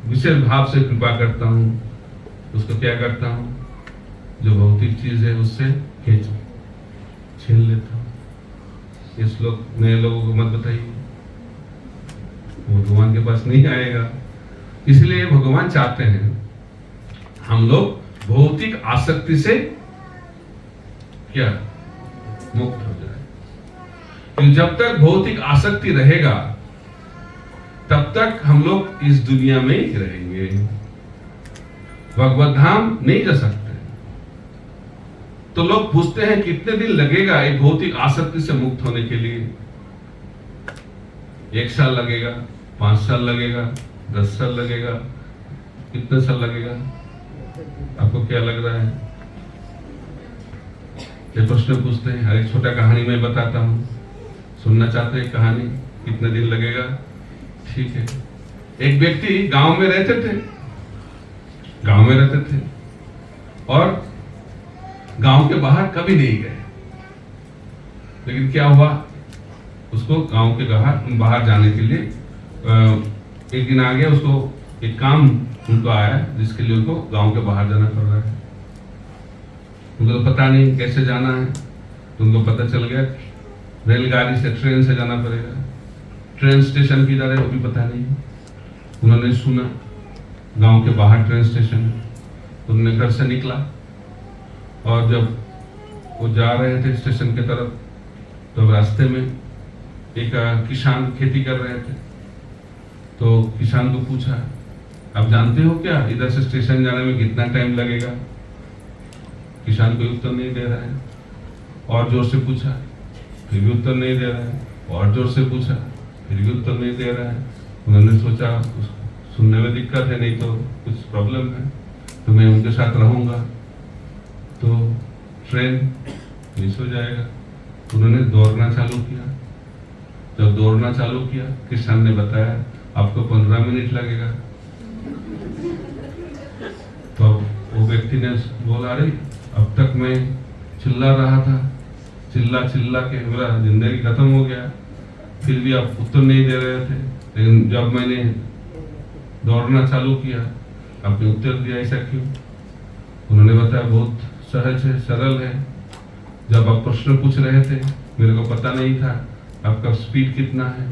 विशेष भाव से कृपा करता हूँ उसको क्या करता हूँ, जो भौतिक चीज है उससे छीन लेता हूँ। ये श्लोक नए लोगों को मत बताइए, भगवान के पास नहीं आएगा। इसलिए भगवान चाहते हैं हम लोग भौतिक आसक्ति से क्या मुक्त हो जाए। क्योंकि जब तक भौतिक आसक्ति रहेगा तब तक हम लोग इस दुनिया में ही रहेंगे, भगवत धाम नहीं जा सकते। तो लोग पूछते हैं कितने दिन लगेगा एक भौतिक आसक्ति से मुक्त होने के लिए? 1 साल लगेगा, 5 साल लगेगा, 10 साल लगेगा, कितने साल लगेगा? आपको क्या लग रहा है? ये प्रश्न पूछते हैं। एक छोटा कहानी मैं बताता हूँ, सुनना चाहते हैं कहानी? कितने दिन लगेगा? ठीक है। एक व्यक्ति गांव में रहते थे और गांव के बाहर कभी नहीं गए। लेकिन क्या हुआ, उसको गांव के बाहर जाने के लिए एक दिन आ गया, उसको एक काम उनको आया जिसके लिए उनको गांव के बाहर जाना पड़ रहा है। उनको तो पता नहीं कैसे जाना है, तो उनको पता चल गया रेलगाड़ी से, ट्रेन से जाना पड़ेगा। ट्रेन स्टेशन किधर है वो भी पता नहीं। उन्होंने सुना गांव के बाहर ट्रेन स्टेशन है, तो उन्होंने घर से निकला और जब वो जा रहे थे स्टेशन की तरफ तो रास्ते में एक किसान खेती कर रहे थे। तो किसान को पूछा आप जानते हो क्या इधर से स्टेशन जाने में कितना टाइम लगेगा? किसान कोई उत्तर नहीं दे रहा है। और जोर से पूछा, फिर भी उत्तर नहीं दे रहा है। और जोर से पूछा, फिर भी उत्तर नहीं दे रहा है। उन्होंने सोचा सुनने में दिक्कत है, नहीं तो कुछ प्रॉब्लम है, तो मैं उनके साथ रहूंगा तो ट्रेन मिस हो जाएगा। उन्होंने दौड़ना चालू किया। जब दौड़ना चालू किया, किसान ने बताया आपको 15 मिनट लगेगा। तो वो व्यक्ति ने बोला अरे अब तक मैं चिल्ला रहा था, चिल्ला के मेरा जिंदगी खत्म हो गया, फिर भी आप उत्तर नहीं दे रहे थे। लेकिन जब मैंने दौड़ना चालू किया आपने उत्तर दिया, ऐसा क्यों? उन्होंने बताया बहुत सहज है, सरल है। जब आप प्रश्न पूछ रहे थे मेरे को पता नहीं था आपका स्पीड कितना है,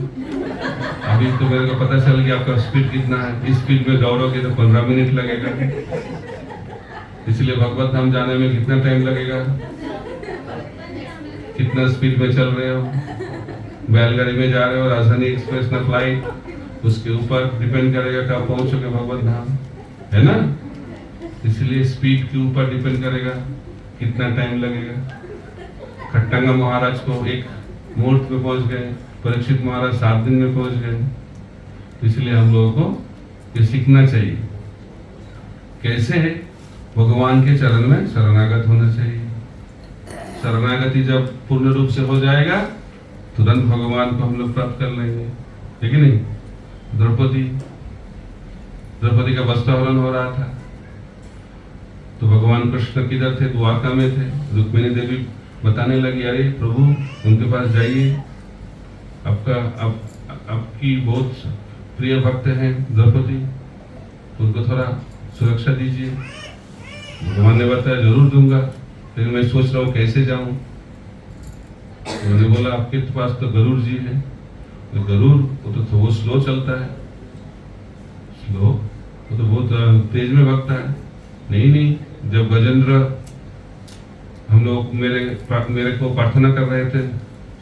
अभी तो मेरे को पता चल गया आपका स्पीड कितना है। इस स्पीड में दौड़ोगे तो 15 मिनट लगेगा। इसलिए भगवत धाम जाने में कितना टाइम लगेगा? कितना स्पीड में चल रहे हो? बैलगाड़ी में जा रहे हो, राजधानी एक्सप्रेस ना फ्लाइट, उसके ऊपर डिपेंड करेगा कब पहुंचोगे भगवत धाम, है ना? इसलिए स्पीड के ऊपर डिपेंड करेगा कितना टाइम लगेगा। खट्टंगा महाराज को एक मुहूर्त में पहुंच गए, परीक्षित महाराज 7 दिन में पहुंच गए। इसलिए हम लोगों को ये सीखना चाहिए कैसे भगवान के चरण में शरणागत होना चाहिए। शरणागति जब पूर्ण रूप से हो जाएगा तुरंत भगवान को हम लोग प्राप्त कर लेंगे, है कि नहीं? द्रौपदी का वस्त्रहरण हो रहा था तो भगवान कृष्ण किधर थे? द्वारका में थे। रुक्मिणी देवी बताने लगी अरे प्रभु उनके पास जाइए, आपकी बहुत प्रिय भक्त हैं द्रौपदी, उनको थोड़ा सुरक्षा दीजिए। भगवान ने बताया जरूर दूंगा, लेकिन मैं सोच रहा हूँ कैसे जाऊं। उन्होंने बोला आपके पास तो गरुड़ जी है, गरुड़ वो स्लो चलता है, स्लो, वो तो बहुत तेज में भागता है। नहीं, जब गजेंद्र हम लोग मेरे को प्रार्थना कर रहे थे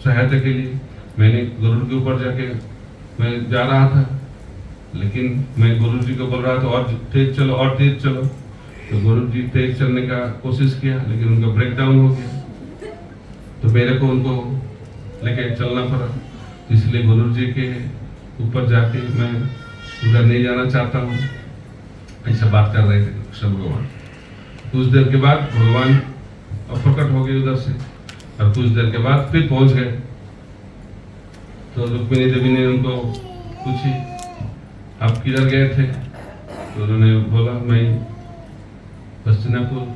सहायता के लिए, मैंने गरुड़ के ऊपर जाके मैं जा रहा था, लेकिन मैं गुरु जी को बोल रहा था और तेज चलो और तेज चलो, तो गुरु जी तेज चलने का कोशिश किया, लेकिन उनका ब्रेक डाउन हो गया, तो मेरे को उनको लेके चलना पड़ा। इसलिए गुरु जी के ऊपर जाके मैं उधर नहीं जाना चाहता हूँ, ऐसा बात कर रहे थे कृष्ण भगवान। कुछ देर के बाद भगवान प्रकट हो गए उधर से, और कुछ देर के बाद फिर पहुंच गए। तो रुक्मिणी देवी ने उनको पूछी आप किधर गए थे, तो उन्होंने बोला मैं हस्तिनापुर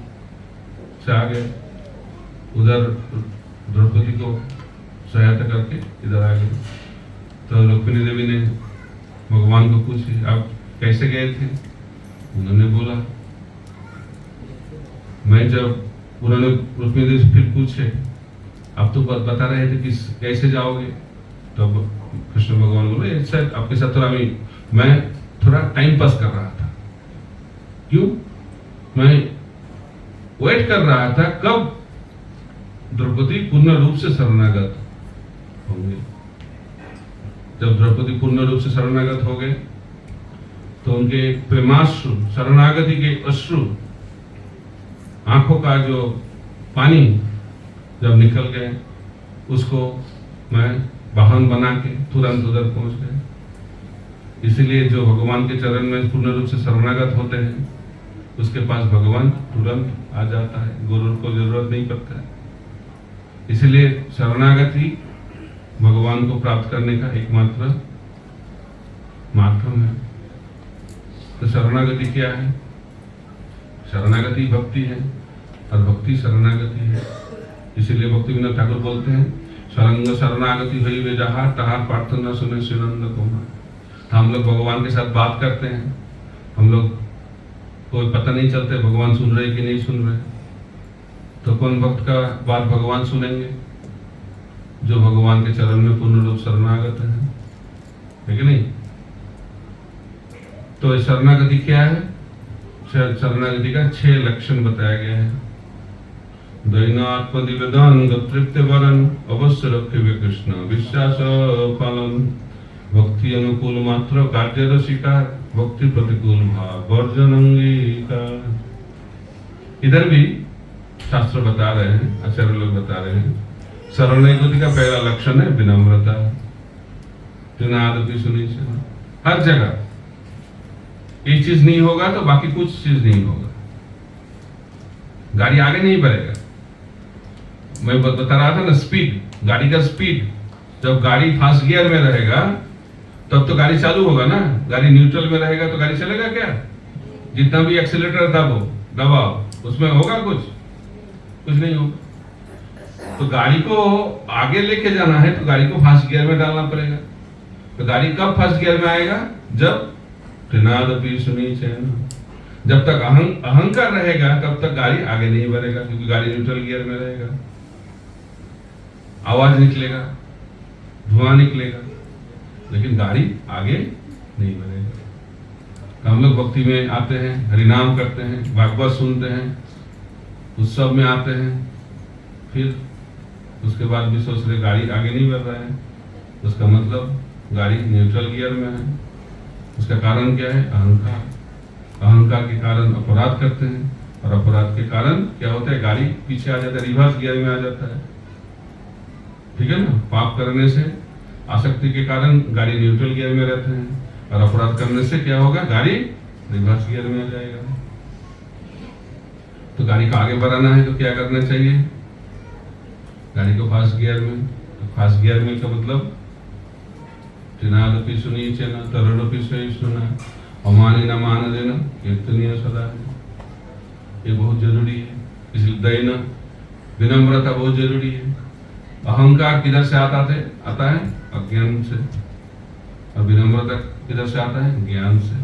से आ गए, उधर द्रौपदी को सहायता करके इधर आ गए। तो रुक्मिणी देवी ने भगवान को पूछी आप कैसे गए थे, उन्होंने बोला मैं जब उन्होंने रुक्मिणी देवी से फिर पूछे आप तो बता रहे थे कि कैसे जाओगे, तो कृष्ण भगवान बोले ऐसा आपके साथ थोड़ा मैं थोड़ा टाइम पास कर रहा था। क्यों? मैं वेट कर रहा था कब द्रौपदी पूर्ण रूप से शरणागत होंगे। जब द्रौपदी पूर्ण रूप से शरणागत हो गए तो उनके प्रेमाश्रु, शरणागति के अश्रु, आंखों का जो पानी जब निकल गए, उसको मैं वाहन बना के तुरंत उधर पहुंच गए। इसीलिए जो भगवान के चरण में पूर्ण रूप से शरणागत होते हैं उसके पास भगवान तुरंत आ जाता है, गुरु को जरूरत नहीं पड़ता है। इसलिए शरणागति भगवान को प्राप्त करने का एकमात्र माध्यम है। तो शरणागति क्या है? शरणागति भक्ति है और भक्ति शरणागति है। इसीलिए भक्ति विनोद ठाकुर बोलते हैं शरंग शरणागति हुई वे जहाँ तहार प्रार्थना सुने सुनंद कुमार। हम लोग भगवान के साथ बात करते हैं, हम लोग कोई पता नहीं चलता भगवान सुन रहे कि नहीं सुन रहे। तो कौन भक्त का बात भगवान सुनेंगे? जो भगवान के चरण में पूर्ण रूप शरणागत है कि नहीं? तो शरणागति क्या है? शरणागति का 6 लक्षण बताया गया है। दैनात्मनिवेदन तृप्ति वरन अवश्य रखे वे कृष्ण विश्वास पालन भक्ति अनुकूल मात्र कार्य रसिकार भक्ति प्रतिकूल भाव वर्जन अंगीकार। इधर भी शास्त्र बता रहे हैं, आचार्य लोग बता रहे हैं शरणागति का पहला लक्षण है विनम्रता। सुनी हर जगह एक चीज नहीं होगा तो बाकी कुछ चीज नहीं होगा, गाड़ी आगे नहीं बढ़ेगा। मैं बता रहा था ना स्पीड, गाड़ी का स्पीड, जब गाड़ी फास्ट गियर में रहेगा तब तो गाड़ी चालू होगा ना, गाड़ी न्यूट्रल में रहेगा तो गाड़ी चलेगा क्या? जितना भी एक्सीलरेटर दबाओ उसमें होगा कुछ नहीं होगा। तो गाड़ी को आगे लेके जाना है तो गाड़ी को फास्ट गियर में डालना पड़ेगा। तो गाड़ी कब फास्ट गियर में आएगा? जब त्रिनादपि सुनीचैन, जब तक अहंकार रहेगा तब तक गाड़ी आगे नहीं बढ़ेगा, क्योंकि गाड़ी न्यूट्रल गियर में रहेगा। आवाज निकलेगा, धुआं निकलेगा, लेकिन गाड़ी आगे नहीं बढ़ेगा। तो हम लोग भक्ति में आते हैं, हरिनाम करते हैं, भागवत सुनते हैं, उत्सव में आते हैं, फिर उसके बाद भी सोच रहे गाड़ी आगे नहीं बढ़ रहा है, उसका मतलब गाड़ी न्यूट्रल गियर में है। उसका कारण क्या है? अहंकार। अहंकार के कारण अपराध करते हैं, और अपराध के कारण क्या होता है? गाड़ी पीछे आ जाता है, रिवर्स गियर में आ जाता है। ठीक है ना? पाप करने से आसक्ति के कारण गाड़ी न्यूट्रल गियर में रहते हैं, और अपराध करने से क्या होगा? गाड़ी रिवर्स गियर में आ जाएगा। तो गाड़ी को आगे बढ़ाना है तो क्या करना चाहिए? गाड़ी को फास्ट गियर में। तो फास्ट गियर में का मतलब त्रिनादपि सुनीचैन तरुणपि सहिष्णुना अमानि न मान देना कीर्तनीय सदा है। ये बहुत जरूरी है। इसलिए दैन विनम्रता बहुत जरूरी है। अहंकार किधर से आता है? अज्ञान से। और विनम्रता किधर से आता है? ज्ञान से।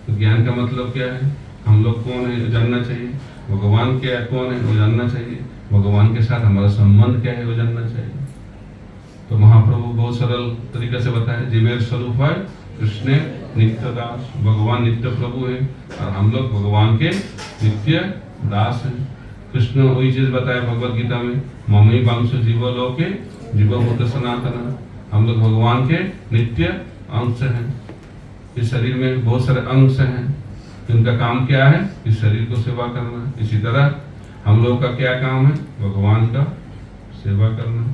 तो ज्ञान का मतलब क्या है? हम लोग कौन है जानना चाहिए, भगवान क्या कौन है वो जानना चाहिए, भगवान के साथ हमारा संबंध क्या है वो जानना चाहिए। तो महाप्रभु बहुत सरल तरीके से बताए, जीवेर स्वरूप है कृष्ण नित्य दास, भगवान नित्य प्रभु है और हम लोग भगवान के नित्य दास हैं। कृष्ण वही चीज बताया भगवत गीता में, ममई वांश जीव लोके जीवभूत सनातन, हम लोग भगवान के नित्य अंश हैं। इस शरीर में बहुत सारे अंश हैं, इनका काम क्या है, इस शरीर को सेवा करना। इसी तरह हम लोगों का क्या काम है, भगवान का सेवा करना।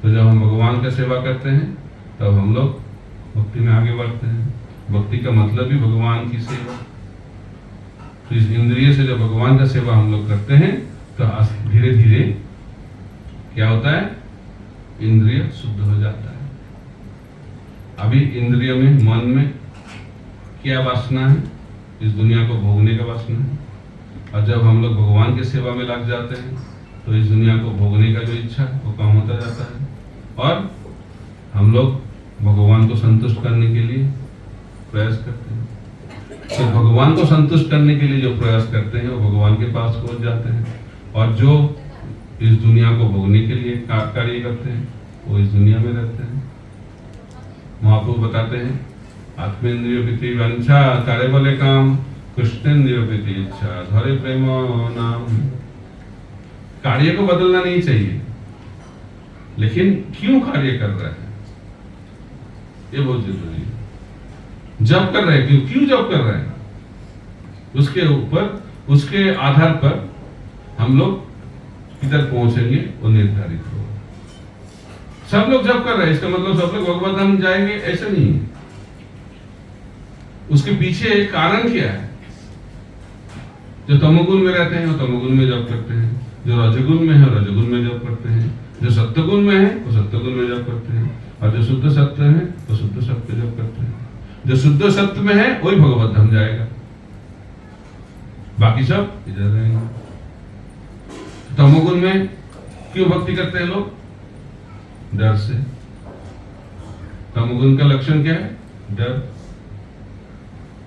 तो जब हम भगवान का सेवा करते हैं तब हम लोग भक्ति में आगे बढ़ते हैं। भक्ति का मतलब ही भगवान की सेवा। तो इस इंद्रिय से जब भगवान का सेवा हम लोग करते हैं तो धीरे धीरे क्या होता है, इंद्रिय शुद्ध हो जाता है। अभी इंद्रिय में, मन में क्या वासना है, इस दुनिया को भोगने का वासना है। और जब हम लोग भगवान की सेवा में लग जाते हैं तो इस दुनिया को भोगने का जो इच्छा है वो कम होता जाता है और हम लोग भगवान को संतुष्ट करने के लिए प्रयास करते हैं। तो भगवान को संतुष्ट करने के लिए जो प्रयास करते हैं वो भगवान के पास पहुंच जाते हैं और जो इस दुनिया को भोगने के लिए कार्य करते हैं वो इस दुनिया में रहते हैं। महाप्रभु बताते हैं, आत्मेन्द्रिय प्रीति वांछा करे बले काम, कृष्णेन्द्रिय प्रीति इच्छा धरे प्रेम नाम। कार्य को बदलना नहीं चाहिए, लेकिन क्यों कार्य कर रहे हैं ये बहुत जरूरी है। जब कर रहे हैं, क्यों जब कर रहे हैं, उसके ऊपर, उसके आधार पर हम लोग किधर पहुंचेंगे वो निर्धारित होगा। सब लोग जब कर रहे हैं इसका मतलब सब लोग भगवत धाम जाएंगे ऐसा नहीं है। उसके पीछे कारण क्या है। जो तमोगुण में रहते हैं वो तमोगुण में जप करते हैं, जो रजोगुण में है रजोगुण में जप करते हैं, जो सत्वगुण में है वो सत्वगुण में जप करते हैं और जो शुद्ध सत्व है वो शुद्ध सत्व जप करते हैं। जो शुद्ध सत्व में है वही भगवत धाम जाएगा, बाकी सब इधर रहेंगे। तमोगुण में क्यों भक्ति करते हैं लोग, डर से। तमोगुण का लक्षण क्या है, डर।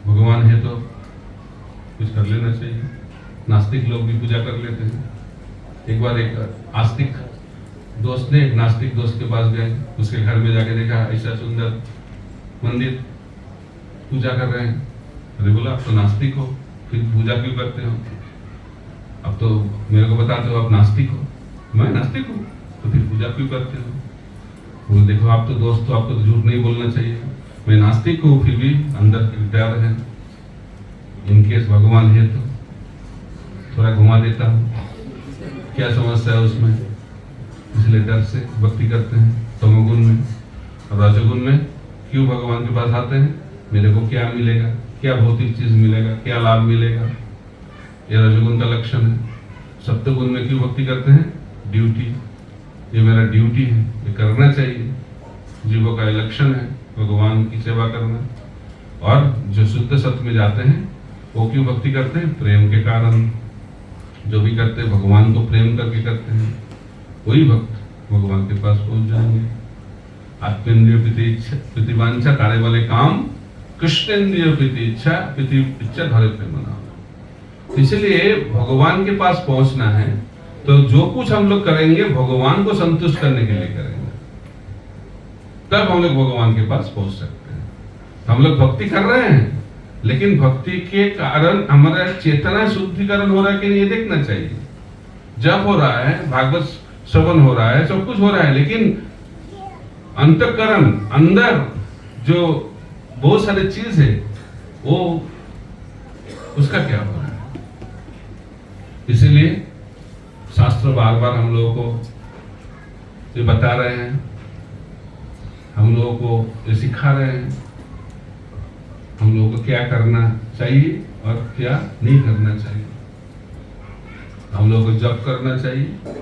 भगवान है तो कुछ कर लेना चाहिए। नास्तिक लोग भी पूजा कर लेते हैं। एक बार एक आस्तिक दोस्त ने एक नास्तिक दोस्त के पास गए, उसके घर में जाके देखा ऐसा सुंदर मंदिर, पूजा कर रहे हैं। अरे बोला आप तो नास्तिक हो, फिर पूजा क्यों करते हो, अब तो मेरे को बताते हो आप नास्तिक हो। मैं नास्तिक हूँ तो फिर पूजा क्यों करते हो। बोले देखो आप तो दोस्त, तो आपको तो झूठ नहीं बोलना चाहिए, मैं नास्तिक हूँ फिर भी अंदर की डर है, इनकेस भगवान है तो थोड़ा घुमा देता हूँ, क्या समस्या है उसमें। इसलिए डर से भक्ति करते हैं तमोगुण में। और रजोगुण में क्यों भगवान के पास आते हैं, मेरे को क्या मिलेगा, क्या भौतिक चीज मिलेगा, क्या लाभ मिलेगा, ये रजोगुण का लक्षण है। सत्वगुण में क्यों भक्ति करते हैं, ड्यूटी, ये मेरा ड्यूटी है, ये करना चाहिए, जीवों का लक्षण है भगवान की सेवा करना। और जो शुद्ध सत्व में जाते हैं वो क्यों भक्ति करते हैं, प्रेम के कारण। जो भी करते हैं भगवान को प्रेम करके करते हैं, वही भक्त भगवान के पास पहुंच जाएंगे। आत्मेन्द्रिय प्रीति वांछा कार्य वाले काम, कृष्णेन्द्रिय प्रीति इच्छा घरे प्रेम नाम। इसलिए भगवान के पास पहुंचना है तो जो कुछ हम लोग करेंगे भगवान को संतुष्ट करने के लिए करेंगे, तब हम लोग भगवान के पास पहुंच सकते हैं। हम लोग भक्ति कर रहे हैं लेकिन भक्ति के कारण हमारा चेतना शुद्धिकरण हो रहा है कि नहीं ये देखना चाहिए। जप हो रहा है, भागवत श्रवण हो रहा है, सब कुछ हो रहा है, लेकिन अंतःकरण अंदर जो बहुत सारी चीज है वो उसका क्या हो रहा है। इसीलिए शास्त्र बार बार हम लोगों को ये बता रहे हैं, हम लोगों को ये सिखा रहे हैं, हम लोगों को क्या करना चाहिए और क्या नहीं करना चाहिए, हम लोगों को जप करना चाहिए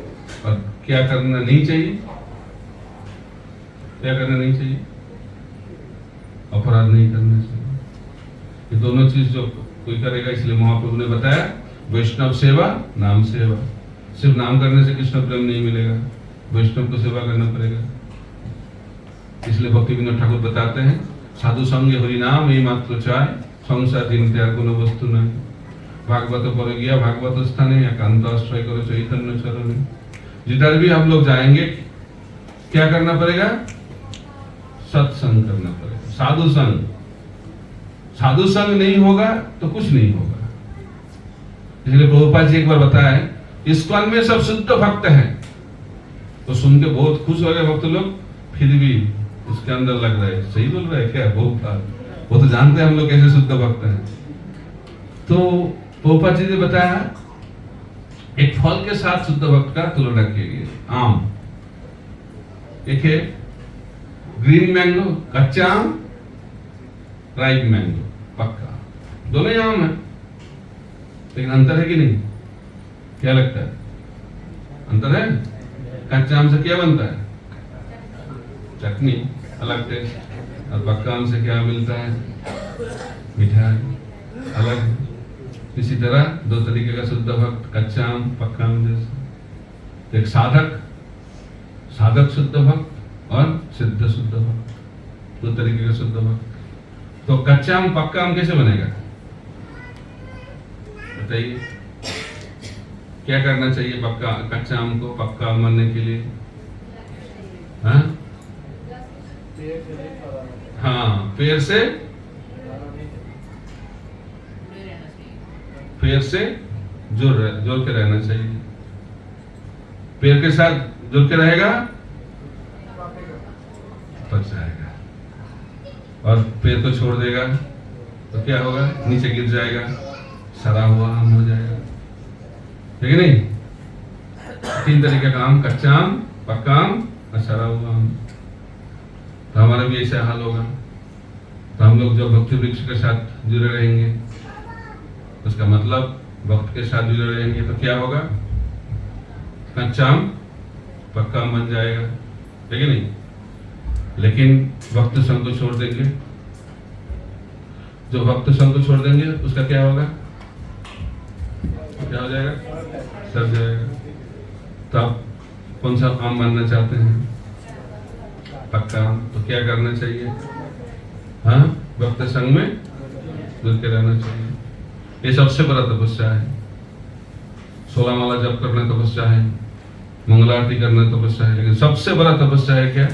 और क्या करना नहीं चाहिए, क्या करना नहीं चाहिए, अपराध नहीं करना चाहिए। ये दोनों चीज जो कोई करेगा, इसलिए महाप्रभु ने बताया वैष्णव सेवा नाम सेवा। सिर्फ नाम करने से कृष्ण प्रेम नहीं मिलेगा, वैष्णव को सेवा करना पड़ेगा। इसलिए भक्ति विनोद ठाकुर बताते हैं साधु संगे हरि नाम यही मात्र चाय, संसार चिंते আর কোনো বস্তু নাই। भागवत पर गया भागवत स्थाने एकांत आश्रय करो चैतन्य चरण। जिधर भी हम लोग जाएंगे क्या करना पड़ेगा? सत्संग करना पड़ेगा, साधु संग। साधु संग नहीं होगा तो कुछ नहीं होगा। इसलिए प्रभुपाद जी एक बार बताया, इस्कॉन में सब शुद्ध भक्त हैं। तो सुन के बहुत खुश हो गए भक्त लोग, फिर भी उसके अंदर लग रहा है सही बोल रहा है क्या प्रभुपाद, वो तो जानते हैं हम लोग कैसे शुद्ध भक्त हैं। तो प्रभुपाद जी ने बताया एक फल के साथ शुद्ध भक्त का तुलना कीजिए। आम, एक है ग्रीन मैंगो, कच्चा आम, राइप मैंगो पक्का, दोनों ही आम है, लेकिन अंतर है कि नहीं? क्या लगता है? अंतर है? कच्चा आम से क्या बनता है? चटनी, अलग टेस्ट। और पक्का आम से क्या मिलता है? मिठाई, अलग। इसी तरह दो तरीके का शुद्ध भक्त, कच्चा आम, पक्का आम जैसे। एक साधक शुद्ध भक्त और सिद्ध शुद्ध भक्त, दो तरीके का शुद्ध भक्त। तो कच्चा आम पक्का आम कैसे बनेगा बताइए? क्या करना चाहिए पक्का कच्चा आम को पक्का आम बनने के लिए? हाँ, पैर से जोड़ के रहना चाहिए। पैर के साथ जुड़ के रहेगा पक जाएगा, और पैर को छोड़ देगा तो क्या होगा? नीचे गिर जाएगा, सड़ा हुआ आम हो जाएगा, ठीक है नहीं? तीन तरीके का आम, कच्चा आम, पक्का आम और सड़ा हुआ आम। तो हमारा भी ऐसा हाल होगा। तो हम लोग जो भक्ति वृक्ष के साथ जुड़े रहेंगे, उसका मतलब भक्त के साथ जुड़े रहेंगे, तो क्या होगा? कच्चा आम पक्का आम बन जाएगा, ठीक है नहीं? लेकिन भक्त संग को छोड़ देंगे, जो भक्त संग को छोड़ देंगे उसका क्या होगा? क्या हो जाएगा? सड़ जाएगा। तो आप कौन सा आम बनना चाहते हैं? पक्का आम। तो क्या करना चाहिए? हाँ, भक्त संग में जुड़ के रहना चाहिए। ये सबसे बड़ा तपस्या है। 16 माला जप करना तपस्या है, मंगल आरती करना तपस्या है, लेकिन सबसे बड़ा तपस्या है क्या?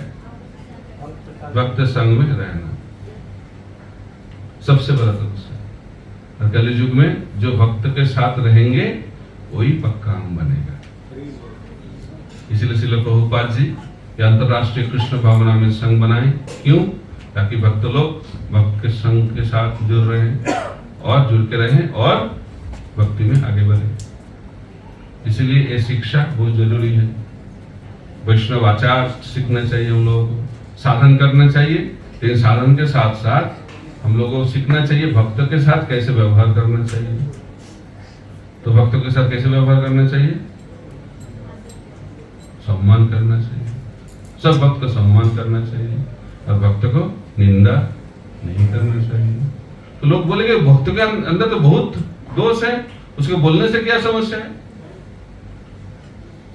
भक्त संग में रहना, सबसे बड़ा तपस्या। और कलयुग में जो भक्त के साथ रहेंगे वही पक्का आम बनेगा। इसलिए श्रील प्रभुपाद जी ये अंतरराष्ट्रीय कृष्ण भावना में संघ बनाए। क्यों? ताकि भक्त लोग भक्त के संघ के साथ जुड़ रहे हैं और जुड़ के रहें और भक्ति में आगे बढ़े। इसलिए ये शिक्षा बहुत जरूरी है। वैष्णव आचार सीखना चाहिए हम लोगों को, साधन करना चाहिए, लेकिन साधन के साथ साथ हम लोगों को सीखना चाहिए भक्त के साथ कैसे व्यवहार करना चाहिए। तो भक्तों के साथ कैसे व्यवहार करना चाहिए? सम्मान करना चाहिए, सब भक्त को सम्मान करना चाहिए और भक्त को निंदा नहीं करना चाहिए। तो लोग बोलेंगे भक्त के अंदर तो बहुत दोष है, उसको बोलने से क्या समस्या है?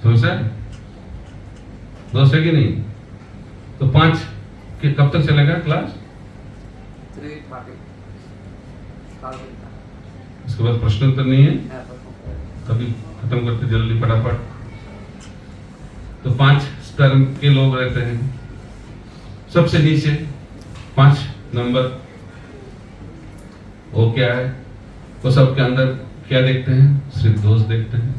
समस्या है? दोष है कि नहीं? तो 5 के कब तक चलेगा क्लास? इसके बाद प्रश्न उत्तर नहीं है, तभी खत्म करते जल्दी फटाफट। तो 5 स्तर के लोग रहते हैं। सबसे नीचे 5 नंबर, वो क्या है? वो सबके अंदर क्या देखते हैं? सिर्फ दोष देखते हैं।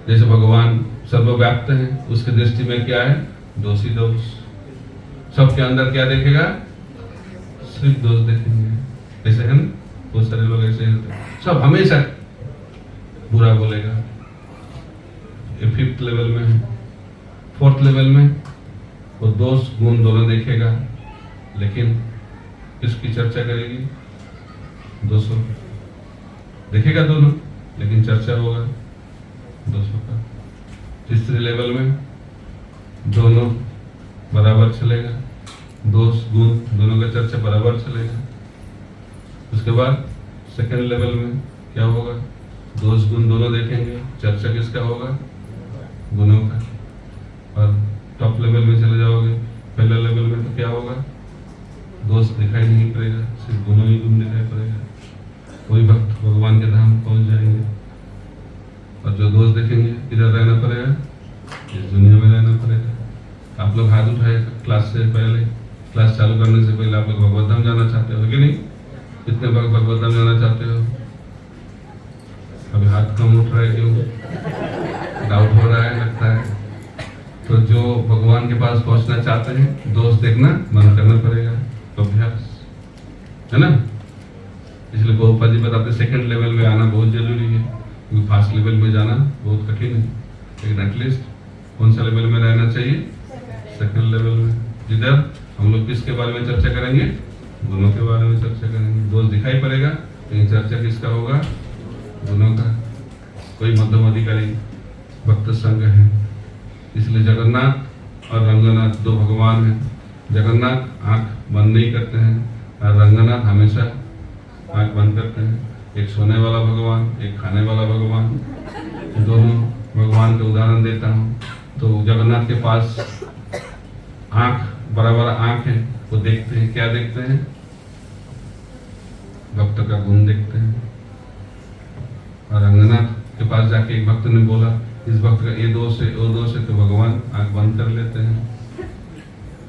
जैसे भगवान सर्वव्याप्त है, उसकी दृष्टि में क्या है? दोषी दोष। सबके अंदर क्या देखेगा? सिर्फ दोष देखेंगे। ऐसे है ना, बहुत सारे लोग ऐसे होते हैं, सब हमेशा बुरा बोलेगा। ये 5th लेवल में है। 4th लेवल में वो दोष गुण दोनों देखेगा, लेकिन किसकी चर्चा करेगी? दोषों देखेगा दोनों, लेकिन चर्चा होगा दोषों का। 3रे लेवल में दोनों बराबर चलेगा, दोष गुण दोनों का चर्चा बराबर चलेगा। उसके बाद 2nd लेवल में क्या होगा? दोष गुण दोनों देखेंगे, चर्चा किसका होगा? गुणों का। और टॉप लेवल में चले जाओगे, पहले लेवल में तो क्या होगा? दोष दिखाई नहीं पड़ेगा, सिर्फ गुणों ही गुण दिखाई पड़ेगा। वही भक्त भगवान के धाम पहुंच जाएंगे। और जो दोष देखेंगे, किधर रहना पड़ेगा? इस दुनिया में रहना पड़ेगा। आप आप लोग हाथ उठाए क्लास से पहले, क्लास चालू करने से पहले आप लोग भगवत धाम जाना चाहते हो कि नहीं? कितने बार भगवत धाम जाना चाहते हो? अभी हाथ कम उठ रहा है, क्यों? डाउट हो रहा है लगता है। तो जो भगवान के पास पहुंचना चाहते हैं, दोस्त देखना बंद करना पड़ेगा, अभ्यास, है ना? इसलिए गोपा जी बताते सेकंड लेवल में आना बहुत जरूरी है, क्योंकि फास्ट लेवल में जाना बहुत कठिन है। लेकिन एटलीस्ट कौन सा लेवल में रहना चाहिए? सेकंड लेवल में, जिधर हम लोग किसके बारे में चर्चा करेंगे? गुणों के बारे में चर्चा करेंगे। दोस्त दिखाई पड़ेगा, लेकिन चर्चा किसका होगा? गुणों का। कोई मध्यम अधिकारी भक्त संघ है, इसलिए जगन्नाथ और रंगनाथ दो भगवान हैं। जगन्नाथ आंख बंद नहीं करते हैं और रंगनाथ हमेशा आंख बंद करते हैं। एक सोने वाला भगवान, एक खाने वाला भगवान, दोनों भगवान के उदाहरण देता हूँ। तो जगन्नाथ के पास आंख, बड़ा बड़ा आंख है, वो देखते हैं, क्या देखते हैं? भक्त का गुण देखते हैं। और रंगनाथ के पास जाके एक भक्त ने बोला, इस भक्त का ये दोष है, वो दोष है, तो भगवान आंख बंद कर लेते हैं।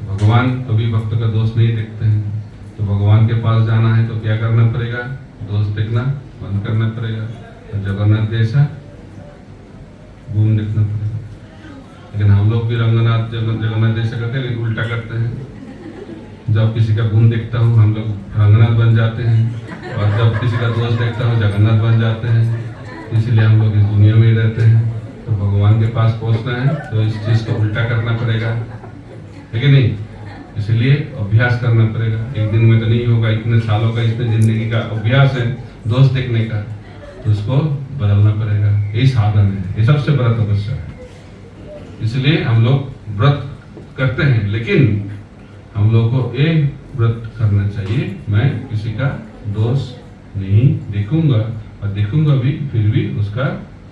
भगवान कभी भक्त का दोष नहीं देखते हैं। तो भगवान के पास जाना है तो क्या करना पड़ेगा? दोष देखना बंद करना पड़ेगा और जगन्नाथ जैसा गुण देखना पड़ेगा। लेकिन हम लोग भी रंगनाथ जगन्नाथ जैसा करते हैं, लेकिन उल्टा करते हैं। जब किसी का गुण देखता हूँ हम लोग रंगनाथ बन जाते हैं, और जब किसी का दोष देखता हूँ जगन्नाथ बन जाते हैं। इसलिए हम लोग इस दुनिया में ही रहते हैं। तो भगवान के पास पहुंचना है तो इस चीज को उल्टा करना पड़ेगा, है कि नहीं? इसलिए अभ्यास करना पड़ेगा। एक दिन में तो नहीं होगा, इतने सालों का, इतने जिंदगी का अभ्यास है दोस्त देखने का, तो उसको बदलना पड़ेगा। यही साधन है, ये सबसे बड़ा तपस्या है। इसलिए हम लोग व्रत करते हैं, लेकिन हम लोग को एक व्रत करना चाहिए, मैं किसी का दोष नहीं देखूंगा, और देखूंगा भी फिर भी उसका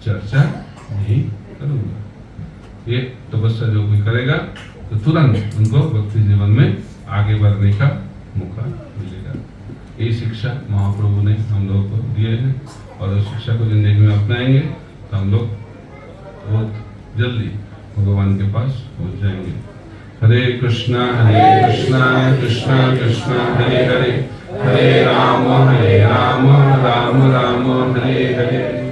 चर्चा नहीं करूंगा। ये तपस्या जो कोई करेगा तो तुरंत उनको भक्ति जीवन में आगे बढ़ने का मौका मिलेगा। ये शिक्षा महाप्रभु ने हम लोग को दिए हैं, और उस शिक्षा को जिंदगी में अपनाएंगे तो हम लोग बहुत जल्दी भगवान के पास पहुंच जाएंगे। हरे कृष्णा कृष्णा कृष्णा हरे हरे, हरे राम राम राम हरे हरे।